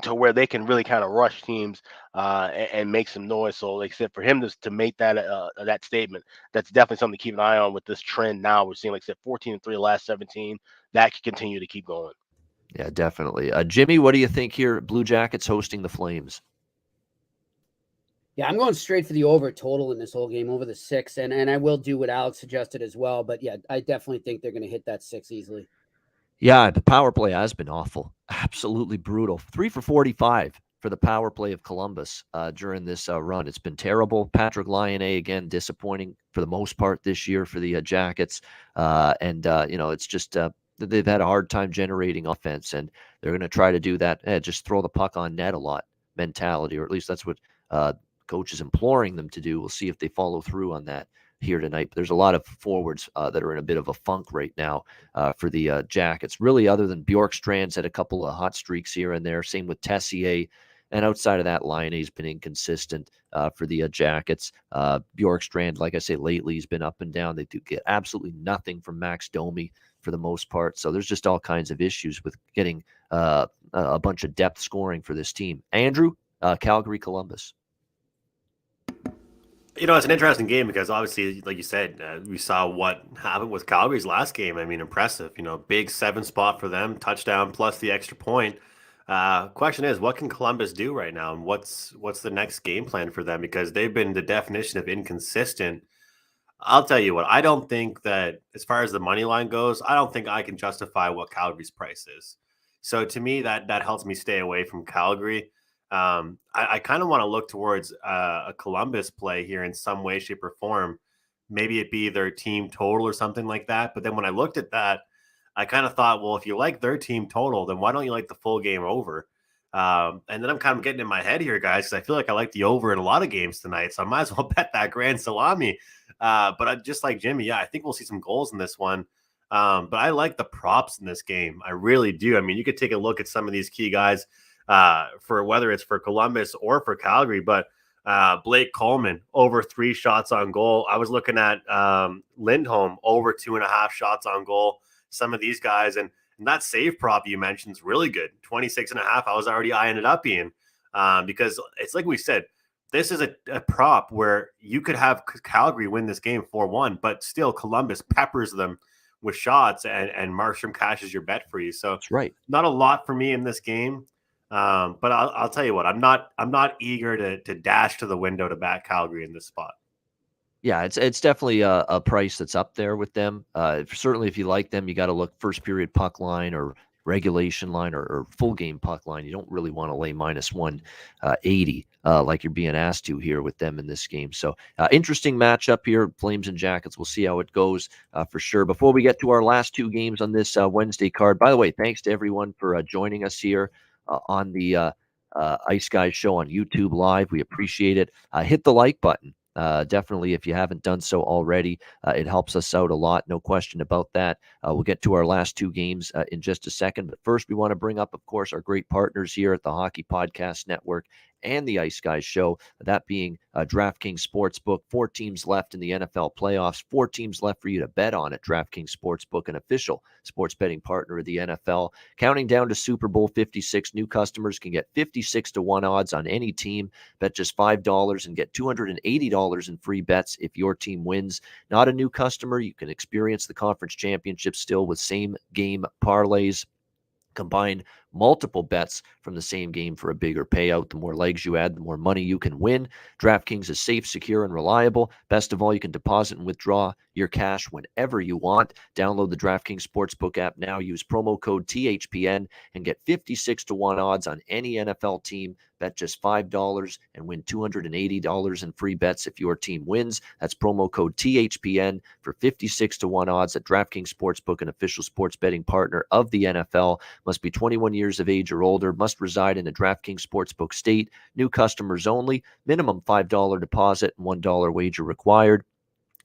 to where they can really kind of rush teams and make some noise. So, like I said, for him to make that statement, that's definitely something to keep an eye on with this trend. Now we're seeing, like I said, 14-3 the last 17. That could continue to keep going. Yeah, definitely. Jimmy, what do you think here? Blue Jackets hosting the Flames. Yeah, I'm going straight for the over total in this whole game, over the 6, and I will do what Alex suggested as well. But yeah, I definitely think they're going to hit that 6 easily. Yeah, the power play has been awful, absolutely brutal. 3 for 45 for the power play of Columbus during this run. It's been terrible. Patrick Laine, again, disappointing for the most part this year for the Jackets, it's just they've had a hard time generating offense, and they're going to try to do that. Just throw the puck on net a lot mentality, or at least that's what coach is imploring them to do. We'll see if they follow through on that here tonight. But there's a lot of forwards that are in a bit of a funk right now for the Jackets. Really, other than Bjorkstrand's had a couple of hot streaks here and there. Same with Tessier. And outside of that, Laine's been inconsistent for the Jackets. Bjorkstrand, like I say, lately he's been up and down. They do get absolutely nothing from Max Domi for the most part. So there's just all kinds of issues with getting a bunch of depth scoring for this team. Andrew, Calgary, Columbus. It's an interesting game because obviously, like you said, we saw what happened with Calgary's last game. I mean, impressive. Big 7 spot for them, touchdown plus the extra point. Question is, what can Columbus do right now, and what's the next game plan for them? Because they've been the definition of inconsistent. I'll tell you what, I don't think that as far as the money line goes, I don't think I can justify what Calgary's price is. So to me, that helps me stay away from Calgary. I kind of want to look towards a Columbus play here in some way, shape, or form. Maybe it be their team total or something like that. But then when I looked at that, I kind of thought, well, if you like their team total, then why don't you like the full game over? And then I'm kind of getting in my head here, guys, because I feel like I like the over in a lot of games tonight. So I might as well bet that grand salami. But I just like Jimmy. Yeah, I think we'll see some goals in this one. But I like the props in this game. I really do. I mean, you could take a look at some of these key guys for whether it's for Columbus or for Calgary. But Blake Coleman, over 3 shots on goal. I was looking at Lindholm, over 2.5 shots on goal. Some of these guys. And that save prop you mentioned is really good. 26.5. I was already eyeing it up, Ian, because it's like we said, this is a prop where you could have Calgary win this game 4-1, but still Columbus peppers them with shots and Markstrom cashes your bet for you. So That's right. Not a lot for me in this game. But I'll tell you what, I'm not eager to dash to the window to back Calgary in this spot. Yeah, it's definitely a price that's up there with them. Certainly, if you like them, you got to look first period puck line or regulation line or full game puck line. You don't really want to lay minus 180 like you're being asked to here with them in this game. So interesting matchup here, Flames and Jackets. We'll see how it goes for sure. Before we get to our last 2 games on this Wednesday card, by the way, thanks to everyone for joining us here on the Ice Guys show on YouTube Live. We appreciate it. Hit the like button. Definitely, if you haven't done so already, it helps us out a lot. No question about that. We'll get to our last 2 games in just a second. But first, we want to bring up, of course, our great partners here at the Hockey Podcast Network and the Ice Guys show, that being DraftKings Sportsbook. 4 teams left in the NFL playoffs, 4 teams left for you to bet on at DraftKings Sportsbook, an official sports betting partner of the NFL. Counting down to Super Bowl 56, new customers can get 56-1 odds on any team. Bet just $5 and get $280 in free bets if your team wins. Not a new customer, you can experience the conference championship still with same game parlays. Combine multiple bets from the same game for a bigger payout. The more legs you add, the more money you can win. DraftKings is safe, secure, and reliable. Best of all, you can deposit and withdraw your cash whenever you want. Download the DraftKings Sportsbook app now. Use promo code THPN and get 56-1 odds on any NFL team. Bet just $5 and win $280 in free bets if your team wins. That's promo code THPN for 56-1 odds at DraftKings Sportsbook, an official sports betting partner of the NFL. Must be 21 years of age or older. Must reside in a DraftKings Sportsbook state. New customers only. Minimum $5 deposit and $1 wager required.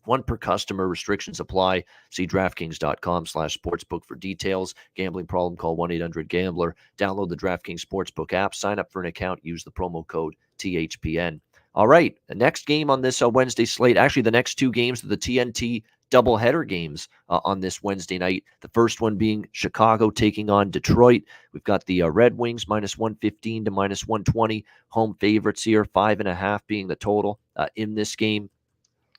1 per customer. Restrictions apply. See DraftKings.com/sportsbook for details. Gambling problem, call 1-800-GAMBLER. Download the DraftKings Sportsbook app. Sign up for an account. Use the promo code THPN. All right. The next game on this Wednesday slate, actually the next 2 games of the TNT doubleheader games on this Wednesday night. The first one being Chicago taking on Detroit. We've got the Red Wings -115 to -120. Home favorites here, 5.5 being the total in this game.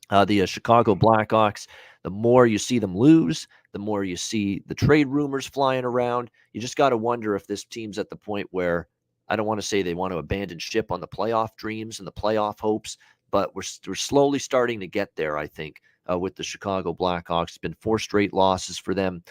The Chicago Blackhawks, the more you see them lose, the more you see the trade rumors flying around. You just got to wonder if this team's at the point where, I don't want to say they want to abandon ship on the playoff dreams and the playoff hopes, but we're slowly starting to get there, I think, with the Chicago Blackhawks. It's been 4 straight losses for them.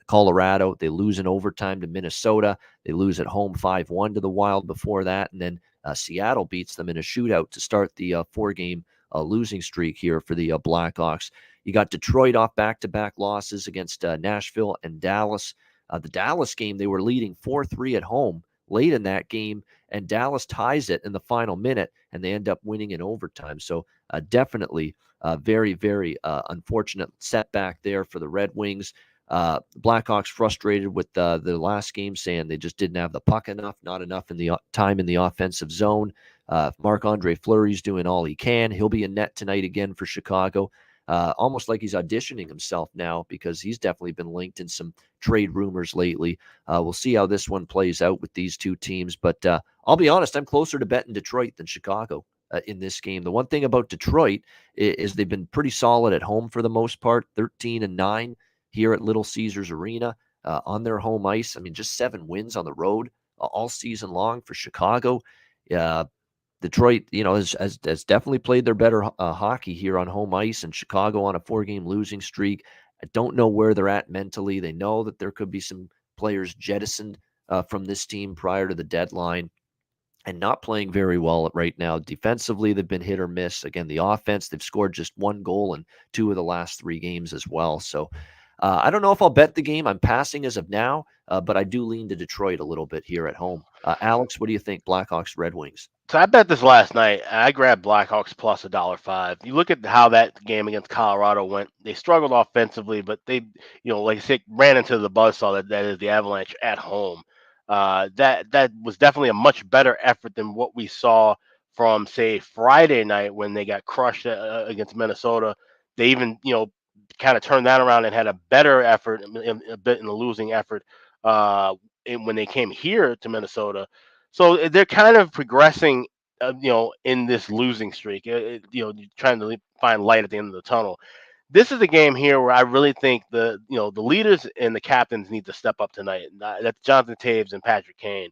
Colorado, they lose in overtime to Minnesota. They lose at home 5-1 to the Wild before that, and then Seattle beats them in a shootout to start the 4-game losing streak here for the Blackhawks. You got Detroit off back-to-back losses against Nashville and Dallas. The Dallas game, they were leading 4-3 at home late in that game, and Dallas ties it in the final minute, and they end up winning in overtime. So definitely very, very unfortunate setback there for the Red Wings. Blackhawks frustrated with the last game, saying they just didn't have the puck enough, not enough in the time in the offensive zone. Marc-Andre Fleury's doing all he can. He'll be in net tonight again for Chicago. Almost like he's auditioning himself now, because he's definitely been linked in some trade rumors lately. We'll see how this one plays out with these 2 teams. But I'll be honest, I'm closer to betting Detroit than Chicago in this game. The one thing about Detroit is they've been pretty solid at home for the most part, 13-9 here at Little Caesars Arena on their home ice. I mean, just 7 wins on the road all season long for Chicago. Detroit, has definitely played their better hockey here on home ice, and Chicago on a 4-game losing streak. I don't know where they're at mentally. They know that there could be some players jettisoned from this team prior to the deadline and not playing very well right now. Defensively, they've been hit or miss. Again, the offense, they've scored just 1 goal in 2 of the last 3 games as well. So I don't know if I'll bet the game. I'm passing as of now, but I do lean to Detroit a little bit here at home. Alex, what do you think? Blackhawks, Red Wings. So I bet this last night. I grabbed Blackhawks plus $1.05. You look at how that game against Colorado went. They struggled offensively, but they, like I said, ran into the buzzsaw that is the Avalanche at home. That was definitely a much better effort than what we saw from, say, Friday night when they got crushed against Minnesota. They even, kind of turned that around and had a better effort, a bit in the losing effort when they came here to Minnesota. So they're kind of progressing, in this losing streak, trying to find light at the end of the tunnel. This is a game here where I really think the leaders and the captains need to step up tonight. That's Jonathan Taves and Patrick Kane.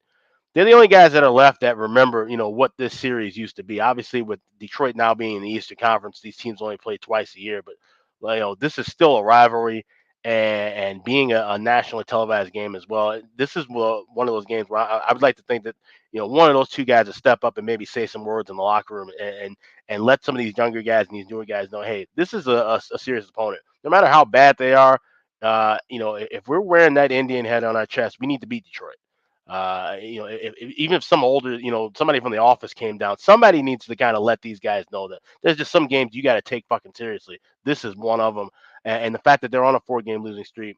They're the only guys that are left that remember, what this series used to be. Obviously, with Detroit now being in the Eastern Conference, these teams only play twice a year, but this is still a rivalry. And being a nationally televised game as well, this is one of those games where I would like to think that one of those 2 guys will step up and maybe say some words in the locker room and let some of these younger guys and these newer guys know, hey, this is a serious opponent. No matter how bad they are, if we're wearing that Indian head on our chest, we need to beat Detroit. Even if some older, somebody from the office came down, somebody needs to kind of let these guys know that there's just some games you got to take fucking seriously. This is one of them. And the fact that they're on a 4-game losing streak,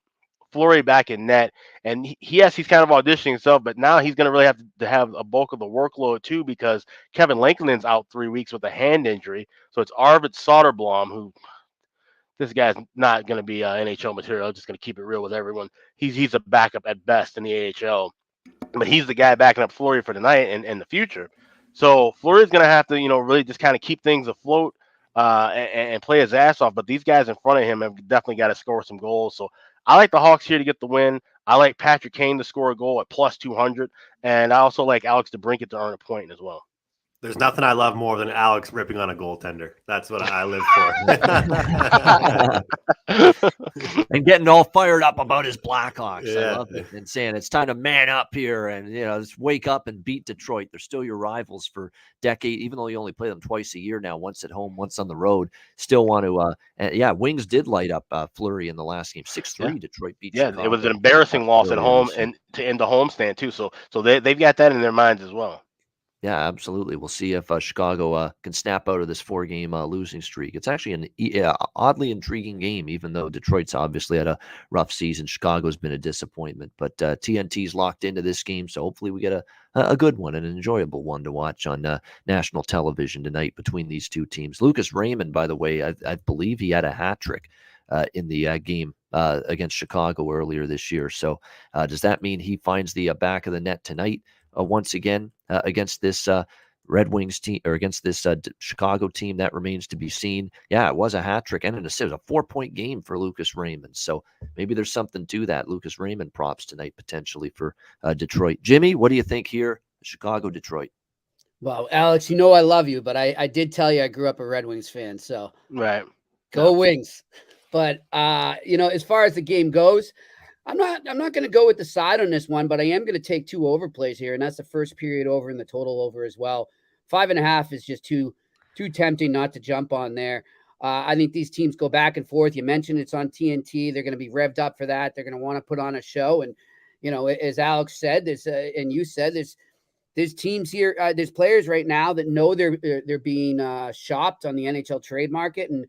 Fleury back in net, and he's kind of auditioning himself, but now he's going to really have to have a bulk of the workload too, because Kevin Lanklin's out 3 weeks with a hand injury. So it's Arvid Soderblom, who this guy's not going to be NHL material. I'm just going to keep it real with everyone. He's a backup at best in the AHL, but he's the guy backing up Fleury for tonight and the future. So Fleury's going to have to, really just kind of keep things afloat. And play his ass off, but these guys in front of him have definitely got to score some goals. So I like the Hawks here to get the win. I like Patrick Kane to score a goal at plus 200, and I also like Alex DeBrincat to earn a point as well. There's nothing I love more than Alex ripping on a goaltender. That's what I live for. And getting all fired up about his Blackhawks. Yeah. I love it. And saying it's time to man up here and, just wake up and beat Detroit. They're still your rivals for decades, even though you only play them twice a year now, once at home, once on the road. Still want to, Wings did light up Fleury in the last game. 6-3, Detroit beat Chicago. It was an embarrassing loss at home and to end the homestand too. So they've got that in their minds as well. Yeah, absolutely. We'll see if Chicago can snap out of this 4-game losing streak. It's actually an oddly intriguing game, even though Detroit's obviously had a rough season. Chicago's been a disappointment, but TNT's locked into this game, so hopefully we get a good one, an enjoyable one to watch on national television tonight between these 2 teams. Lucas Raymond, by the way, I believe he had a hat trick in the game against Chicago earlier this year. So does that mean he finds the back of the net tonight? Once again, against this Red Wings team, or against this Chicago team? That remains to be seen. Yeah, it was a hat trick and an assist. It was a 4-point game for Lucas Raymond. So maybe there's something to that. Lucas Raymond props tonight potentially for Detroit. Jimmy, what do you think here? Chicago, Detroit. Well, Alex, I love you, but I did tell you I grew up a Red Wings fan. So right, go Wings. But as far as the game goes, I'm not going to go with the side on this one, but I am going to take 2 overplays here, and that's the first period over and the total over as well. 5.5 is just too tempting not to jump on there. I think these teams go back and forth. You mentioned it's on TNT. They're going to be revved up for that. They're going to want to put on a show. And, as Alex said, and you said, there's teams here, there's players right now that know they're being shopped on the NHL trade market. And,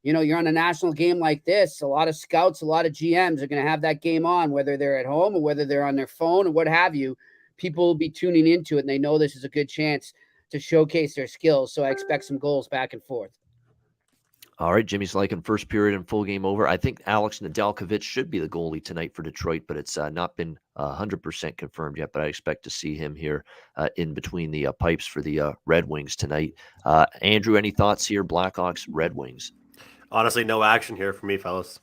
you're on a national game like this. A lot of scouts, a lot of GMs are going to have that game on, whether they're at home or whether they're on their phone or what have you. People will be tuning into it, and they know this is a good chance to showcase their skills. So I expect some goals back and forth. All right, Jimmy's liking first period and full game over. I think Alex Nedeljkovic should be the goalie tonight for Detroit, but it's not been 100% confirmed yet. But I expect to see him here in between the pipes for the Red Wings tonight. Andrew, any thoughts here? Blackhawks, Red Wings. Honestly, no action here for me, fellas.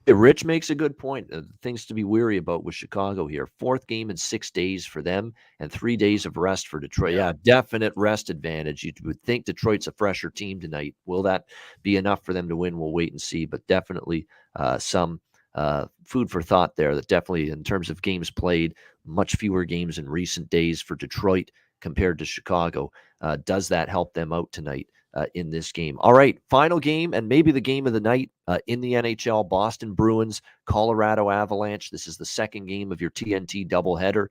Yeah, Rich makes a good point. Things to be weary about with Chicago here. 4th game in 6 days for them and 3 days of rest for Detroit. Yeah, definite rest advantage. You would think Detroit's a fresher team tonight. Will that be enough for them to win? We'll wait and see. But definitely some food for thought there. That definitely, in terms of games played, much fewer games in recent days for Detroit compared to Chicago. Does that help them out tonight? In this game. All right, final game and maybe the game of the night in the NHL, Boston Bruins, Colorado Avalanche. This is the second game of your TNT doubleheader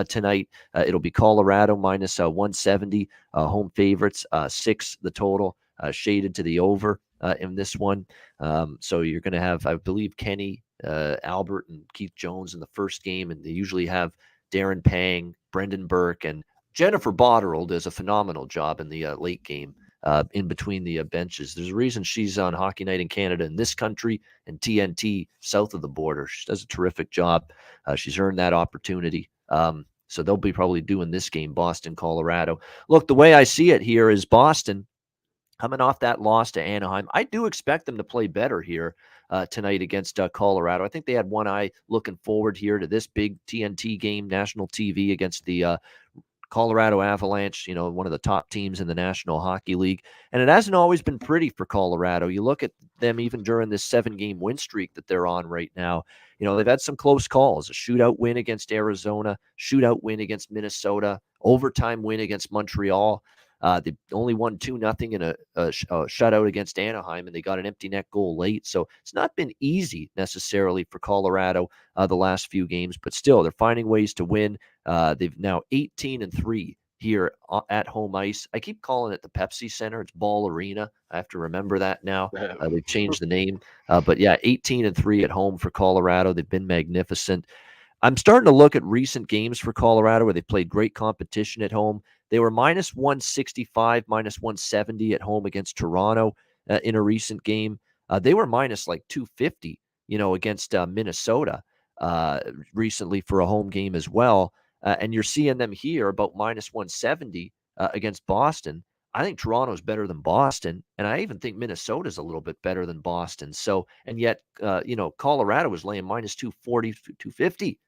tonight. It'll be Colorado minus 170, home favorites, 6 the total, shaded to the over in this one. So you're going to have, I believe, Kenny, Albert, and Keith Jones in the first game, and they usually have Darren Pang, Brendan Burke, and Jennifer Botterill does a phenomenal job in the late game. In between the benches. There's a reason she's on Hockey Night in Canada in this country and TNT south of the border. She does a terrific job. She's earned that opportunity. So they'll be probably doing this game, Boston, Colorado. Look, the way I see it here is Boston coming off that loss to Anaheim. I do expect them to play better here tonight against Colorado. I think they had one eye looking forward here to this big TNT game, national TV against the Colorado Avalanche, one of the top teams in the National Hockey League. And it hasn't always been pretty for Colorado. You look at them even during this 7-game win streak that they're on right now. They've had some close calls, a shootout win against Arizona, shootout win against Minnesota, overtime win against Montreal. They only won 2-0 in a shutout against Anaheim, and they got an empty net goal late. So it's not been easy necessarily for Colorado the last few games, but still they're finding ways to win. They've now 18-3 here at home ice. I keep calling it the Pepsi Center. It's Ball Arena. I have to remember that now. They've changed the name. But yeah, 18-3 at home for Colorado. They've been magnificent. I'm starting to look at recent games for Colorado where they played great competition at home. They were minus 165, minus 170 at home against Toronto in a recent game. They were minus like 250, against Minnesota recently for a home game as well. And you're seeing them here about minus 170 against Boston. I think Toronto's better than Boston, and I even think Minnesota's a little bit better than Boston. So, and yet, Colorado was laying minus 240, 250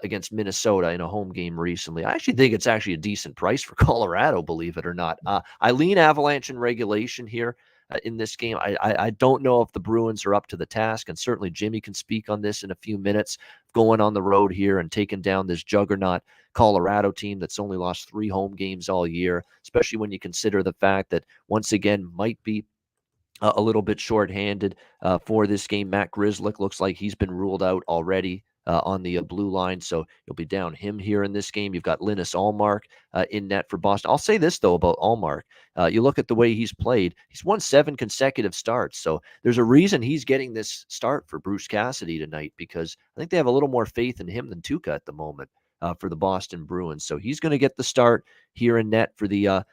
against Minnesota in a home game recently. I actually think it's actually a decent price for Colorado, believe it or not. I lean Avalanche in regulation here in this game. I don't know if the Bruins are up to the task, and certainly Jimmy can speak on this in a few minutes, going on the road here and taking down this juggernaut Colorado team that's only lost 3 home games all year, especially when you consider the fact that once again might be a little bit shorthanded for this game. Matt Grzelcyk looks like he's been ruled out already on the blue line, so you'll be down him here in this game. You've got Linus Ullmark in net for Boston. I'll say this, though, about Ullmark. You look at the way he's played. He's won 7 consecutive starts, so there's a reason he's getting this start for Bruce Cassidy tonight, because I think they have a little more faith in him than Tuukka at the moment for the Boston Bruins. So he's going to get the start here in net for the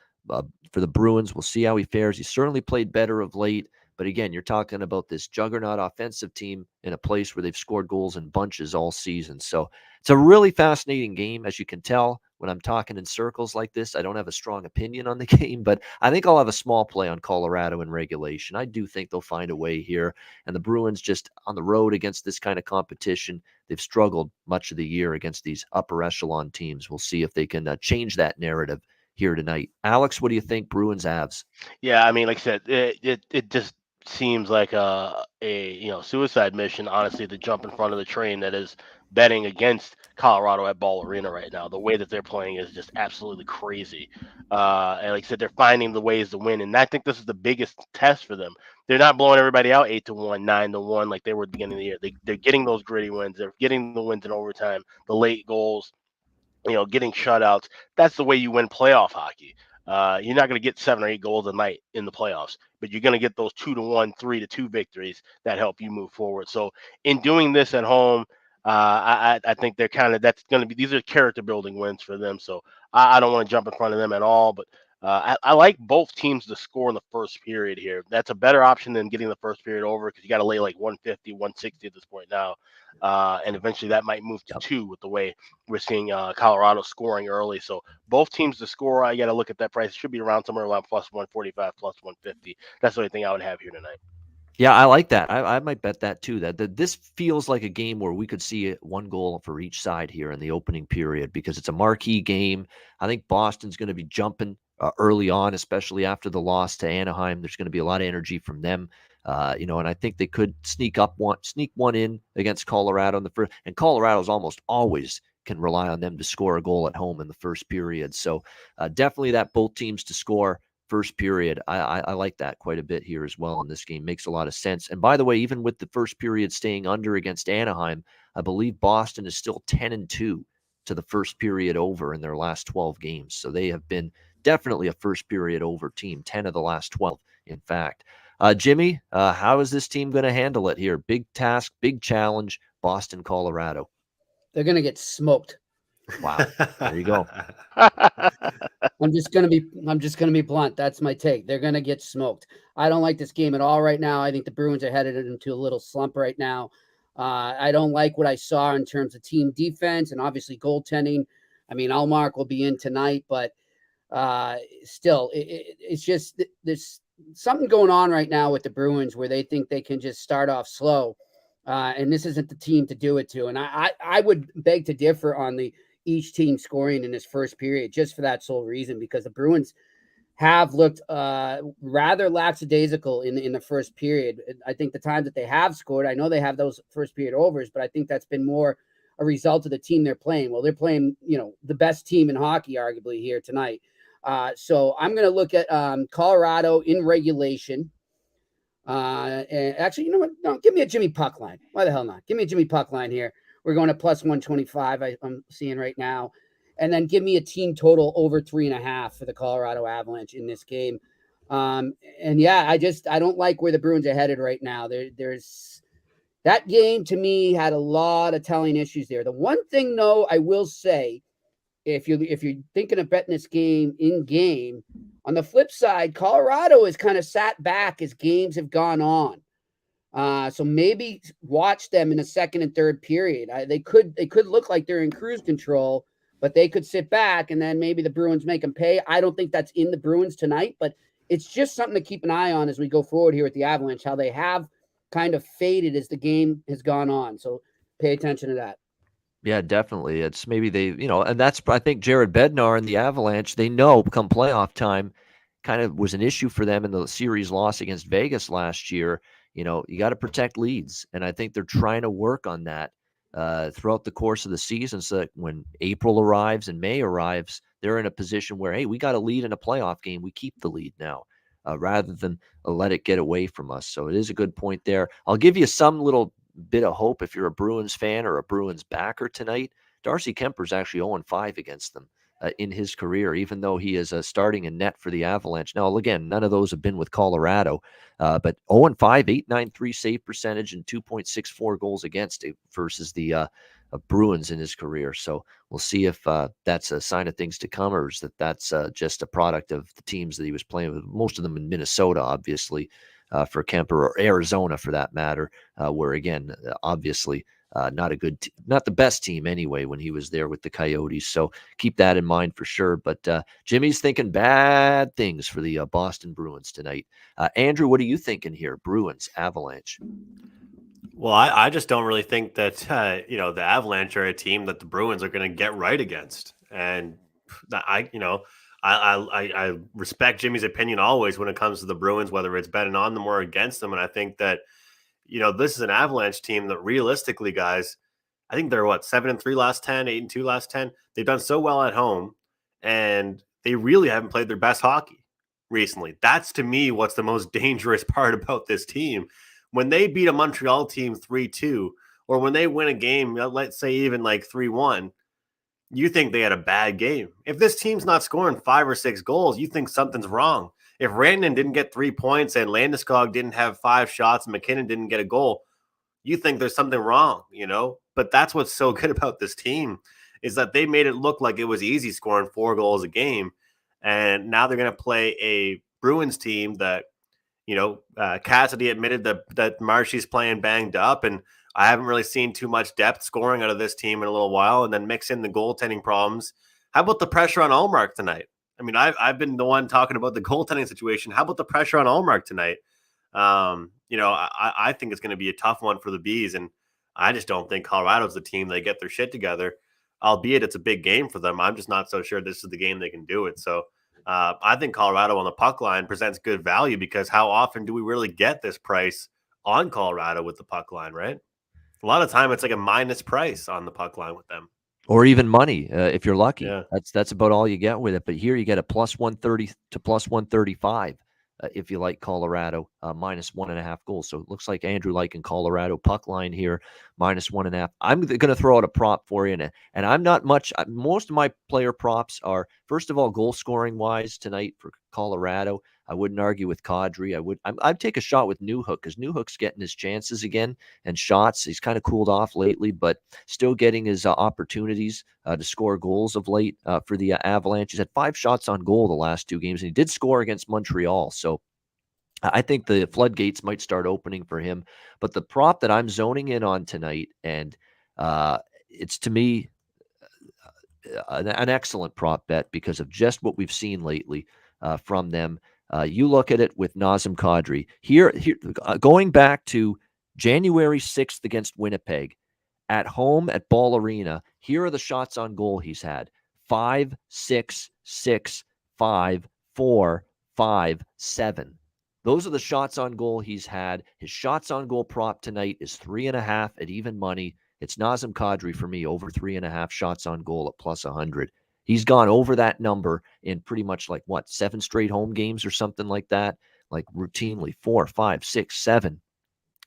Bruins. We'll see how he fares. He certainly played better of late. But again, you're talking about this juggernaut offensive team in a place where they've scored goals in bunches all season. So it's a really fascinating game. As you can tell, when I'm talking in circles like this, I don't have a strong opinion on the game, but I think I'll have a small play on Colorado in regulation. I do think they'll find a way here. And the Bruins, just on the road against this kind of competition, they've struggled much of the year against these upper echelon teams. We'll see if they can change that narrative here tonight. Alex, what do you think, Bruins Avs? Yeah, I mean, like I said, it just seems like a suicide mission, honestly, to jump in front of the train that is betting against Colorado at Ball Arena right now. The way that they're playing is just absolutely crazy. And like I said, they're finding the ways to win, and I think this is the biggest test for them. They're not blowing everybody out 8-1, 9-1 like they were at the beginning of the year. They're getting those gritty wins. They're getting the wins in overtime, the late goals, getting shutouts. That's the way you win playoff hockey. You're not going to get 7 or 8 goals a night in the playoffs, but you're going to get those 2-1, 3-2 victories that help you move forward. So in doing this at home, I think they're these are character building wins for them. So I don't want to jump in front of them at all, but I like both teams to score in the first period here. That's a better option than getting the first period over because you got to lay like 150, 160 at this point now. And eventually that might move to 2 with the way we're seeing Colorado scoring early. So both teams to score, I got to look at that price. It should be around somewhere around plus 145, plus 150. That's the only thing I would have here tonight. Yeah, I like that. I might bet that too. That this feels like a game where we could see one goal for each side here in the opening period because it's a marquee game. I think Boston's going to be jumping early on, especially after the loss to Anaheim. There's going to be a lot of energy from them, and I think they could sneak one in against Colorado in the first. And Colorado's almost always can rely on them to score a goal at home in the first period. So definitely that both teams to score first period. I like that quite a bit here as well in this game. Makes a lot of sense. And by the way, even with the first period staying under against Anaheim, I believe Boston is still 10-2 to the first period over in their last 12 games. So they have been definitely a first period over team, 10 of the last 12, in fact. Jimmy, how is this team going to handle it here? Big task, big challenge, Boston, Colorado. They're going to get smoked. Wow. There you go. I'm just gonna be blunt. That's my take. They're gonna get smoked. I don't like this game at all right now. I think the Bruins are headed into a little slump right now. I don't like what I saw in terms of team defense and obviously goaltending. I mean, Allmark will be in tonight, but still, it's just there's something going on right now with the Bruins where they think they can just start off slow, and this isn't the team to do it to. And I would beg to differ on each team scoring in this first period just for that sole reason, because the Bruins have looked rather lackadaisical in the first period. I think the times that they have scored, I know they have those first period overs, but I think that's been more a result of the team they're playing. Well, they're playing, the best team in hockey, arguably, here tonight. So I'm going to look at Colorado in regulation. And actually, you know what? No, give me a Jimmy puck line. Why the hell not? Give me a Jimmy puck line here. We're going to plus 125. I'm seeing right now. And then give me a team total over 3.5 for the Colorado Avalanche in this game. And yeah, I don't like where the Bruins are headed right now. There's that game to me had a lot of telling issues there. The one thing though, I will say, if you're thinking of betting this game in game, on the flip side, Colorado has kind of sat back as games have gone on. So maybe watch them in the second and third period. They could look like they're in cruise control, but they could sit back and then maybe the Bruins make them pay. I don't think that's in the Bruins tonight, but it's just something to keep an eye on as we go forward here with the Avalanche, how they have kind of faded as the game has gone on. So pay attention to that. Yeah, definitely. It's maybe they, and that's, I think Jared Bednar and the Avalanche, they know come playoff time kind of was an issue for them in the series loss against Vegas last year. You got to protect leads. And I think they're trying to work on that throughout the course of the season so that when April arrives and May arrives, they're in a position where, hey, we got a lead in a playoff game. We keep the lead now rather than let it get away from us. So it is a good point there. I'll give you some little bit of hope if you're a Bruins fan or a Bruins backer tonight. Darcy Kemper's actually 0-5 against them in his career, even though he is starting in net for the Avalanche. Now, again, none of those have been with Colorado, but 0-5, .893 save percentage and 2.64 goals against versus the Bruins in his career. So we'll see if that's a sign of things to come, or is that's just a product of the teams that he was playing with, most of them in Minnesota, obviously, for Kemper, or Arizona for that matter, where again, obviously not the best team anyway when he was there with the Coyotes. So keep that in mind for sure. But Jimmy's thinking bad things for the Boston Bruins tonight. Andrew, what are you thinking here? Bruins, Avalanche. Well, I just don't really think that the Avalanche are a team that the Bruins are going to get right against, and I respect Jimmy's opinion always when it comes to the Bruins, whether it's betting on them or against them. And I think that, this is an Avalanche team that realistically, guys, I think they're 7-3 last 10, 8-2 last 10. They've done so well at home, and they really haven't played their best hockey recently. That's, to me, what's the most dangerous part about this team. When they beat a Montreal team 3-2, or when they win a game, let's say even like 3-1, you think they had a bad game. If this team's not scoring 5 or 6 goals, you think something's wrong. If Rantanen didn't get 3 points and Landeskog didn't have 5 shots and McKinnon didn't get a goal, you think there's something wrong, But that's what's so good about this team, is that they made it look like it was easy scoring 4 goals a game. And now they're going to play a Bruins team that, Cassidy admitted that Marshy's playing banged up, and I haven't really seen too much depth scoring out of this team in a little while. And then mix in the goaltending problems. How about the pressure on Ullmark tonight? I mean, I've been the one talking about the goaltending situation. How about the pressure on Ullmark tonight? I think it's going to be a tough one for the Bees, and I just don't think Colorado's the team they get their shit together. Albeit it's a big game for them. I'm just not so sure this is the game they can do it. So I think Colorado on the puck line presents good value, because how often do we really get this price on Colorado with the puck line, right? A lot of time it's like a minus price on the puck line with them. Or even money, if you're lucky. Yeah. That's about all you get with it. But here you get a plus 130 to plus 135 if you like Colorado, minus 1.5 goals. So it looks like Andrew liking Colorado puck line here, minus 1.5. I'm going to throw out a prop for you, and I'm not much. Most of my player props are, first of all, goal scoring wise tonight for Colorado. I wouldn't argue with Kadri. I'd take a shot with Newhook, because Newhook's getting his chances again and shots. He's kind of cooled off lately, but still getting his opportunities to score goals of late for the Avalanche. He's had 5 shots on goal the last 2 games, and he did score against Montreal. So I think the floodgates might start opening for him. But the prop that I'm zoning in on tonight, and it's to me an excellent prop bet because of just what we've seen lately from them. You look at it with Nazem Kadri. Here, going back to January 6th against Winnipeg, at home at Ball Arena, here are the shots on goal he's had. 5, 6, 6, 5, 4, 5, 7. Those are the shots on goal he's had. His shots on goal prop tonight is 3.5 at even money. It's Nazem Kadri for me, over 3.5 shots on goal at plus 100. He's gone over that number in pretty much 7 straight home games or something like that, like routinely 4, 5, 6, 7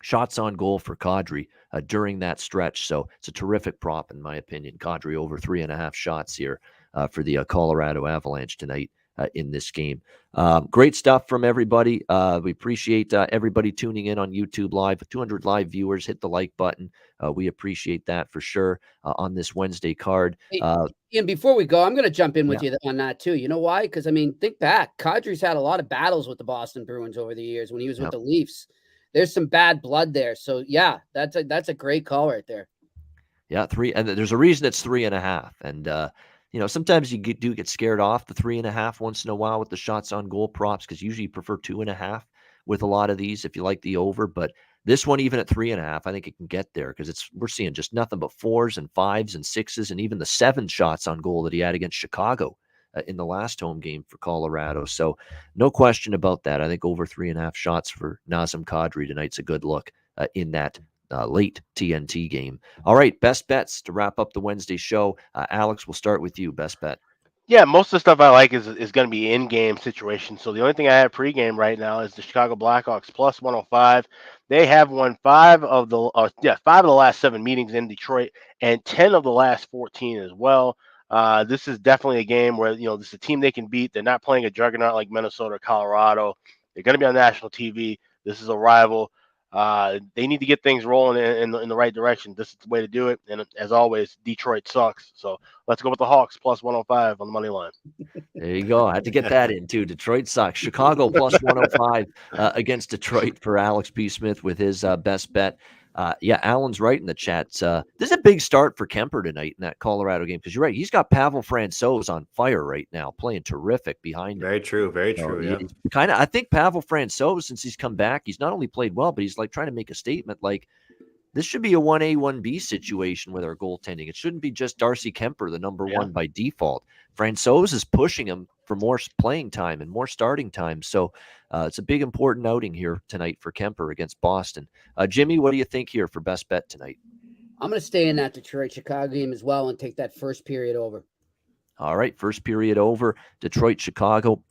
shots on goal for Kadri during that stretch. So it's a terrific prop, in my opinion. Kadri over 3.5 shots here for the Colorado Avalanche tonight in this game. Great stuff from everybody. We appreciate everybody tuning in on YouTube Live. 200 live viewers. Hit the like button. We appreciate that for sure on this Wednesday card. Ian, before we go, I'm going to jump in with you on that too. You know why? Because, think back. Kadri's had a lot of battles with the Boston Bruins over the years when he was with the Leafs. There's some bad blood there. So, yeah, that's a great call right there. Yeah, 3. And there's a reason it's 3.5. And, sometimes you do get scared off the 3.5 once in a while with the shots on goal props, because usually you prefer 2.5 with a lot of these if you like the over. But this one, even at 3.5, I think it can get there, because we're seeing just nothing but 4s and 5s and 6s, and even the 7 shots on goal that he had against Chicago in the last home game for Colorado. So no question about that. I think over 3.5 shots for Nazem Kadri tonight's a good look in that late TNT game. All right, best bets to wrap up the Wednesday show. Alex, we'll start with you. Best bet. Yeah, most of the stuff I like is going to be in-game situation. So the only thing I have pregame right now is the Chicago Blackhawks plus 105. They have won 5 of the last 7 meetings in Detroit, and 10 of the last 14 as well. This is definitely a game where this is a team they can beat. They're not playing a juggernaut like Minnesota or Colorado. They're going to be on national TV. This is a rival. They need to get things rolling in the right direction. This is the way to do it. And as always, Detroit sucks. So let's go with the Hawks plus 105 on the money line. There you go. I had to get that in too. Detroit sucks. Chicago plus 105 against Detroit for Alex P. Smith with his best bet. Alan's right in the chat. This is a big start for Kemper tonight in that Colorado game, because you're right. He's got Pavel Francouz on fire right now, playing terrific behind him. Very true. Very true. Yeah. I think Pavel Francouz, since he's come back, he's not only played well, but he's trying to make a statement. This should be a 1A, 1B situation with our goaltending. It shouldn't be just Darcy Kemper, the number one by default. Francouz is pushing him for more playing time and more starting time. So it's a big, important outing here tonight for Kemper against Boston. Jimmy, what do you think here for best bet tonight? I'm going to stay in that Detroit-Chicago game as well and take that first period over. All right, first period over. Detroit-Chicago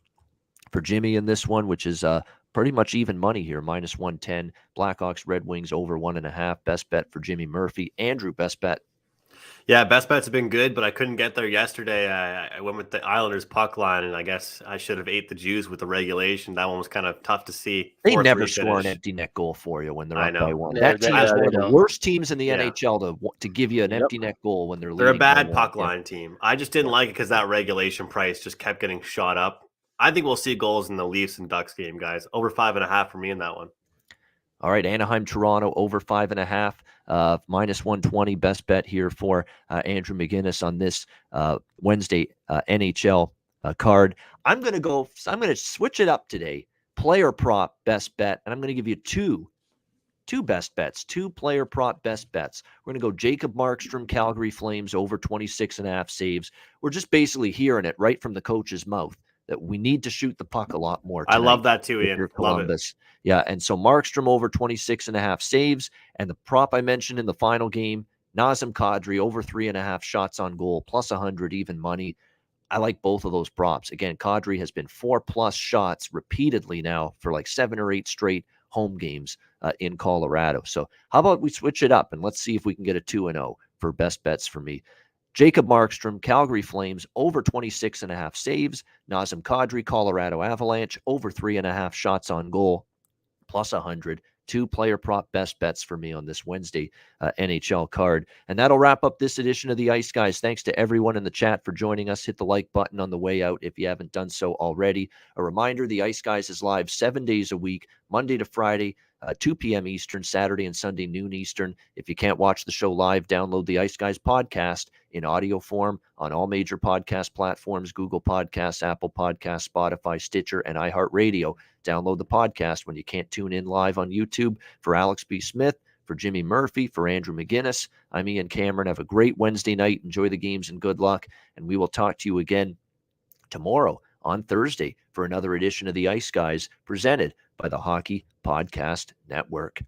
for Jimmy in this one, which is pretty much even money here, minus 110. Blackhawks, Red Wings over 1.5. Best bet for Jimmy Murphy. Andrew, best bet. Yeah, best bets have been good, but I couldn't get there yesterday. I went with the Islanders puck line, and I guess I should have ate the juice with the regulation. That one was kind of tough to see. They 4-3 never score an finish. empty net goal for you when they're I up by know. one. Yeah, That team is they one of the don't. worst teams in the Yeah. NHL to give you an Yep. empty net goal when they're They're a leading bad 1-1. puck Yeah. line team. I just didn't like it because that regulation price just kept getting shot up. I think we'll see goals in the Leafs and Ducks game, guys. Over 5.5 for me in that one. All right, Anaheim, Toronto, over 5.5, minus 120. Best bet here for Andrew McInnis on this Wednesday NHL card. I'm going to switch it up today. Player prop best bet, and I'm going to give you two best bets, 2 player prop best bets. We're going to go Jacob Markstrom, Calgary Flames, over 26.5 saves. We're just basically hearing it right from the coach's mouth that we need to shoot the puck a lot more I tonight. love that too, If Ian. you're Love it. Columbus. Yeah, and so Markstrom over 26.5 saves, and the prop I mentioned in the final game, Nazem Kadri over 3.5 shots on goal, plus 100 even money. I like both of those props. Again, Kadri has been 4+ shots repeatedly now for like 7 or 8 straight home games in Colorado. So how about we switch it up and let's see if we can get a 2-0 for best bets for me. Jacob Markstrom, Calgary Flames, over 26.5 saves. Nazem Kadri, Colorado Avalanche, over 3.5 shots on goal, plus 100. 2 player prop best bets for me on this Wednesday NHL card. And that'll wrap up this edition of the Ice Guys. Thanks to everyone in the chat for joining us. Hit the like button on the way out if you haven't done so already. A reminder, the Ice Guys is live 7 days a week, Monday to Friday, 2 p.m. Eastern, Saturday and Sunday, noon Eastern. If you can't watch the show live, download the Ice Guys podcast in audio form on all major podcast platforms, Google Podcasts, Apple Podcasts, Spotify, Stitcher, and iHeartRadio. Download the podcast when you can't tune in live on YouTube. For Alex B. Smith, for Jimmy Murphy, for Andrew McInnis, I'm Ian Cameron. Have a great Wednesday night. Enjoy the games and good luck. And we will talk to you again tomorrow on Thursday for another edition of the Ice Guys presented by the Hockey Podcast Network.